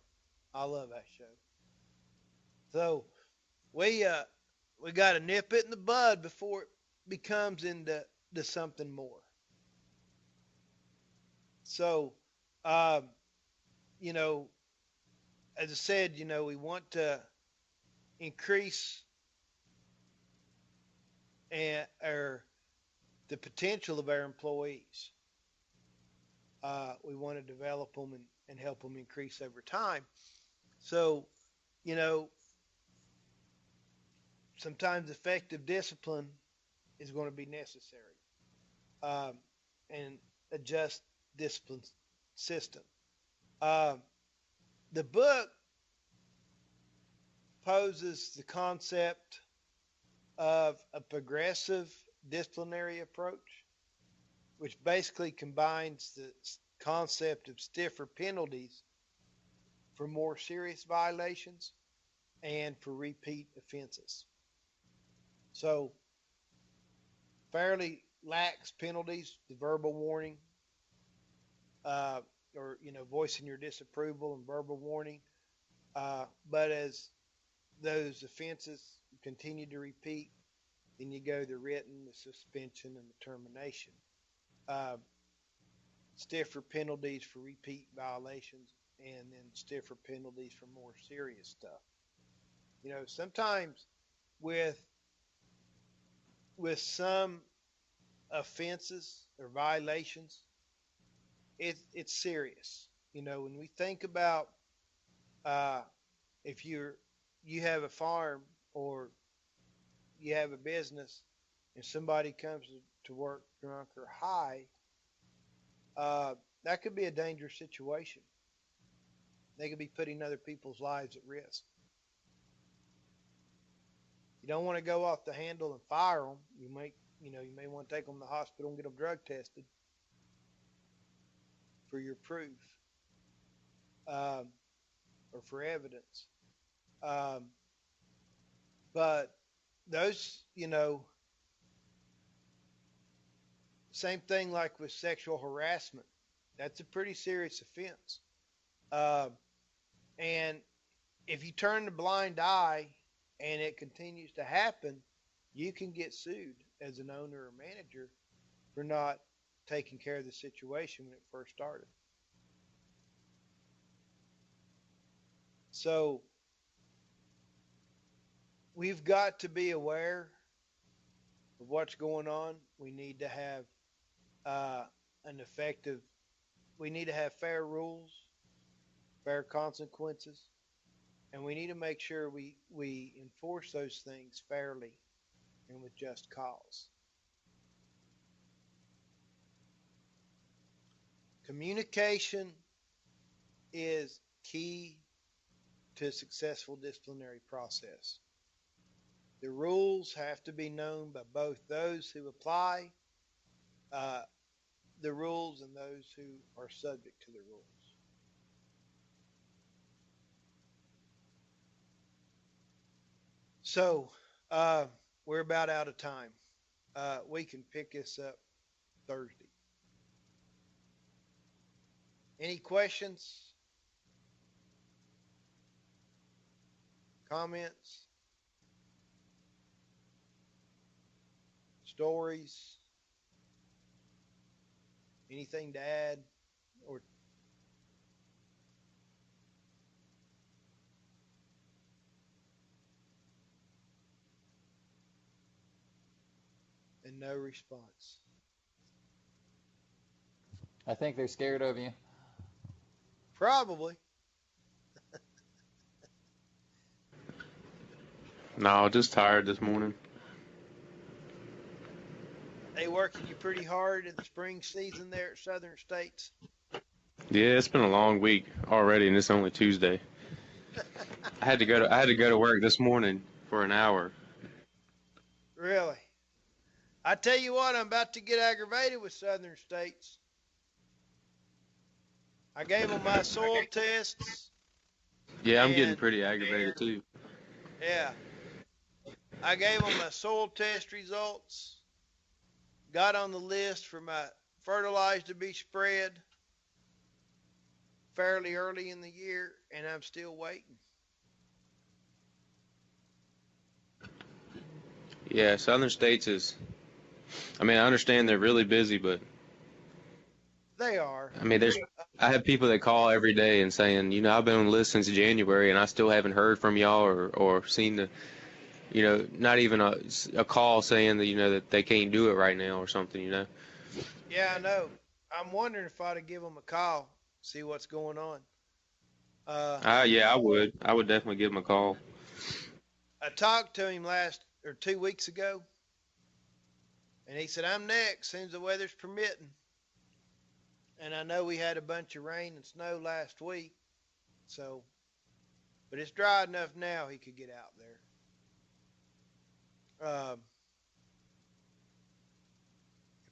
I love that show. So we got to nip it in the bud before it becomes into something more. So, as I said, we want to increase or the potential of our employees. We want to develop them and help them increase over time. So, sometimes effective discipline is going to be necessary, and adjust discipline system. The book poses the concept of a progressive disciplinary approach, which basically combines the concept of stiffer penalties for more serious violations and for repeat offenses. So, fairly lax penalties, the verbal warning, or voicing your disapproval and verbal warning. But as those offenses continue to repeat, then you go the written, the suspension, and the termination. Stiffer penalties for repeat violations, and then stiffer penalties for more serious stuff. Sometimes with some offenses or violations, it's serious. When we think about if you have a farm or you have a business and somebody comes to work drunk or high, that could be a dangerous situation. They could be putting other people's lives at risk. You don't want to go off the handle and fire them. You may want to take them to the hospital and get them drug tested for your proof, um, or for evidence. Um, but those, same thing like with sexual harassment. That's a pretty serious offense. Um, and if you turn a blind eye and it continues to happen, you can get sued as an owner or manager for not taking care of the situation when it first started. So we've got to be aware of what's going on. We need to have uh, an effective, we need to have fair rules, fair consequences, and we need to make sure we enforce those things fairly and with just cause. Communication is key to a successful disciplinary process. The rules have to be known by both those who apply uh, the rules and those who are subject to the rules. So we're about out of time. We can pick this up Thursday. Any questions? Comments? Stories? Anything to add? Or and no response. I think they're scared of you. Probably. No, just tired this morning. They working you pretty hard in the spring season there at Southern States. Yeah, it's been a long week already, and it's only Tuesday. I had to go to work this morning for an hour. Really? I tell you what, I'm about to get aggravated with Southern States. I gave them my soil tests. Yeah, I'm getting pretty aggravated too. Yeah. I gave them my soil test results. Got on the list for my fertilizer to be spread fairly early in the year, and I'm still waiting. Yeah, Southern States is. I mean, I understand they're really busy, but They are. I mean, I have people that call every day and saying, I've been on the list since January, and I still haven't heard from y'all or seen the, not even a call saying that, that they can't do it right now or something, Yeah, I know. I'm wondering if I ought to give them a call, see what's going on. Yeah, I would. I would definitely give them a call. I talked to him 2 weeks ago, and he said, I'm next, soon as the weather's permitting. And I know we had a bunch of rain and snow last week, but it's dry enough now he could get out there.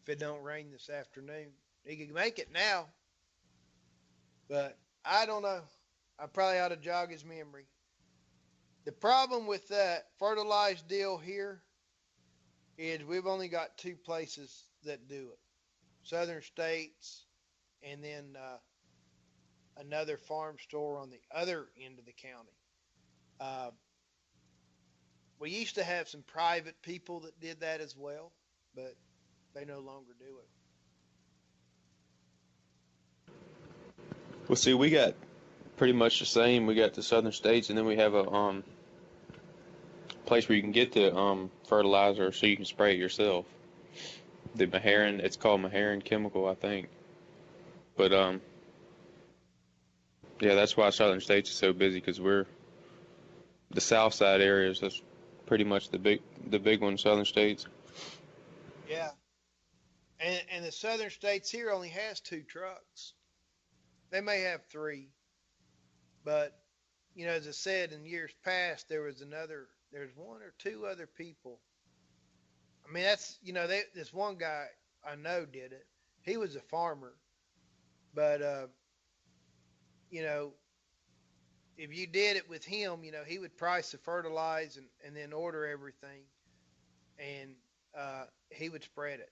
If it don't rain this afternoon, he could make it now, but I don't know. I probably ought to jog his memory. The problem with that fertilized deal here is we've only got two places that do it. Southern States and then another farm store on the other end of the county. We used to have some private people that did that as well, but they no longer do it. Well, see, we got pretty much the same. We got the Southern States, and then we have a place where you can get the fertilizer so you can spray it yourself. The Maharan, it's called Maharan Chemical, I think. But yeah, that's why Southern States is so busy, because we're the South Side areas. That's pretty much the big one, Southern States. Yeah. And the southern states here only has 2 trucks. They may have 3, but as I said, in years past, there's 1 or 2 other people. I mean, this one guy I know did it. He was a farmer, but you know, if you did it with him, he would price the fertilizer and then order everything, and he would spread it.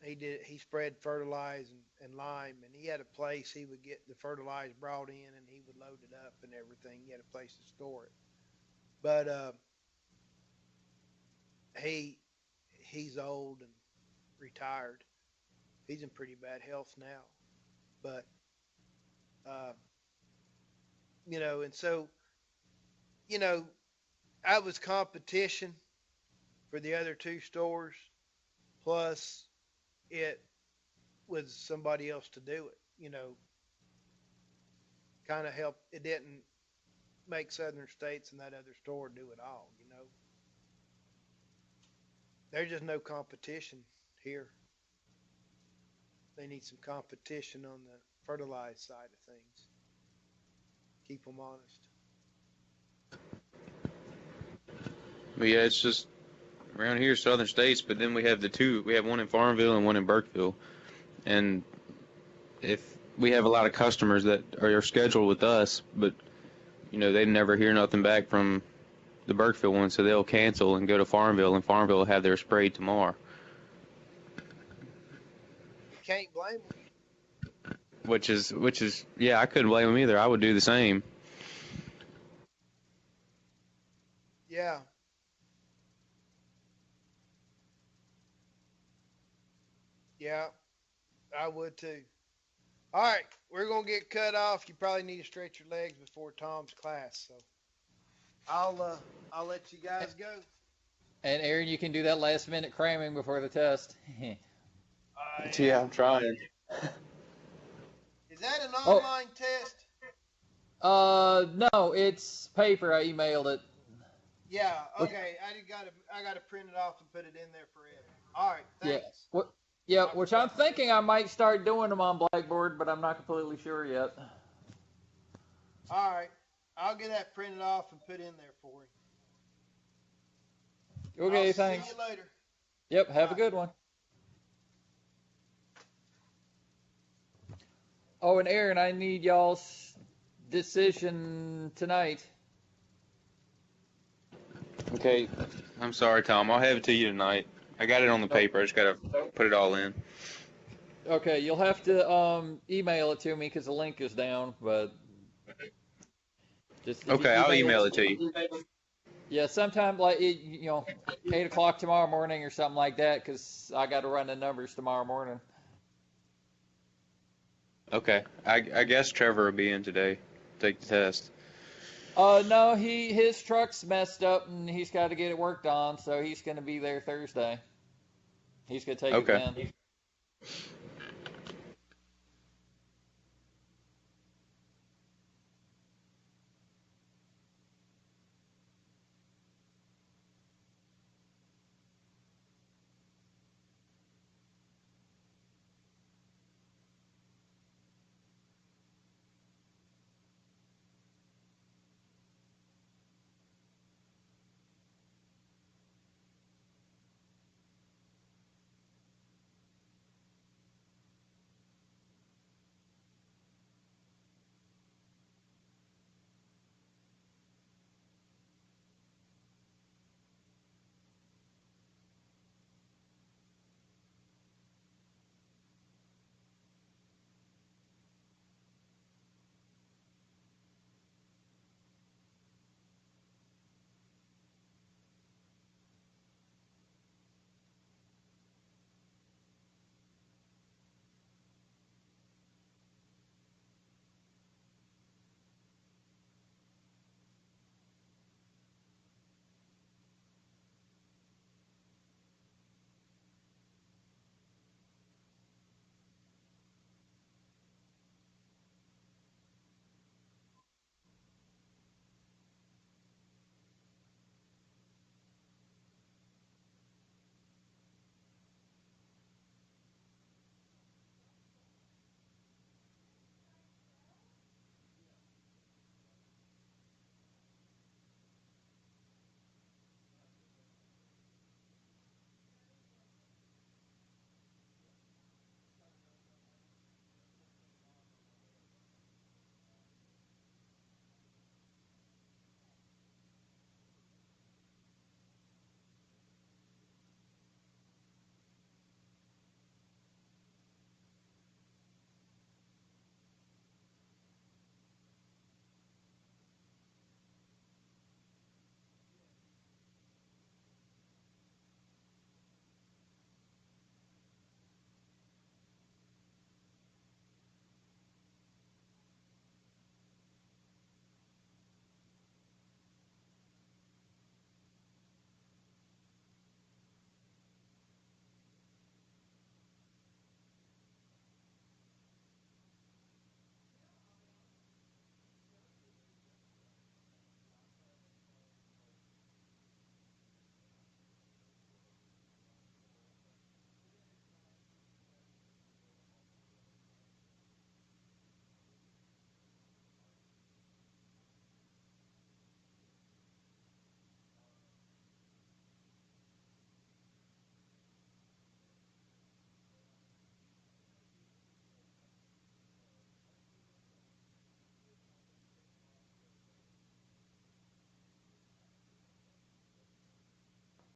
He spread fertilizer and lime, and he had a place he would get the fertilizer brought in, and he would load it up and everything. He had a place to store it. But he he's old and retired. He's in pretty bad health now. But uh, and so you know, I was competition for the other 2 stores, plus it was somebody else to do it. Kind of helped. It didn't make Southern States and that other store do it all. There's just no competition here. They need some competition on the fertilized side of things. Keep them honest. But yeah, it's just around here, Southern States. But then we have we have one in Farmville and one in Burkeville. And if we have a lot of customers that are scheduled with us, but they never hear nothing back from the Burkeville one, so they'll cancel and go to Farmville, and Farmville will have their sprayed tomorrow. You can't blame them. Which is, yeah, I couldn't blame them either. I would do the same. Yeah. Yeah, I would too. All right, we're gonna get cut off. You probably need to stretch your legs before Tom's class, so I'll let you guys go. And Aaron, you can do that last minute cramming before the test. Yeah, I'm trying. Is that an Oh. online test? No, it's paper. I emailed it. Yeah. Okay. I gotta print it off and put it in there forever. All right. Thanks. Yeah, which I'm thinking I might start doing them on Blackboard, but I'm not completely sure yet. All right. I'll get that printed off and put in there for you. Okay, I'll thanks. See you later. Yep, have Bye. a good one. Oh, and Aaron, I need y'all's decision tonight. Okay, I'm sorry, Tom. I'll have it to you tonight. I got it on the paper. I just got to put it all in. Okay, you'll have to email it to me because the link is down, but just Okay, I'll email it to you. Yeah, sometime like 8 o'clock tomorrow morning or something like that, because I got to run the numbers tomorrow morning. Okay, I guess Trevor will be in today. Take the test. No, his truck's messed up and he's got to get it worked on, so he's going to be there Thursday. He's going to take it then.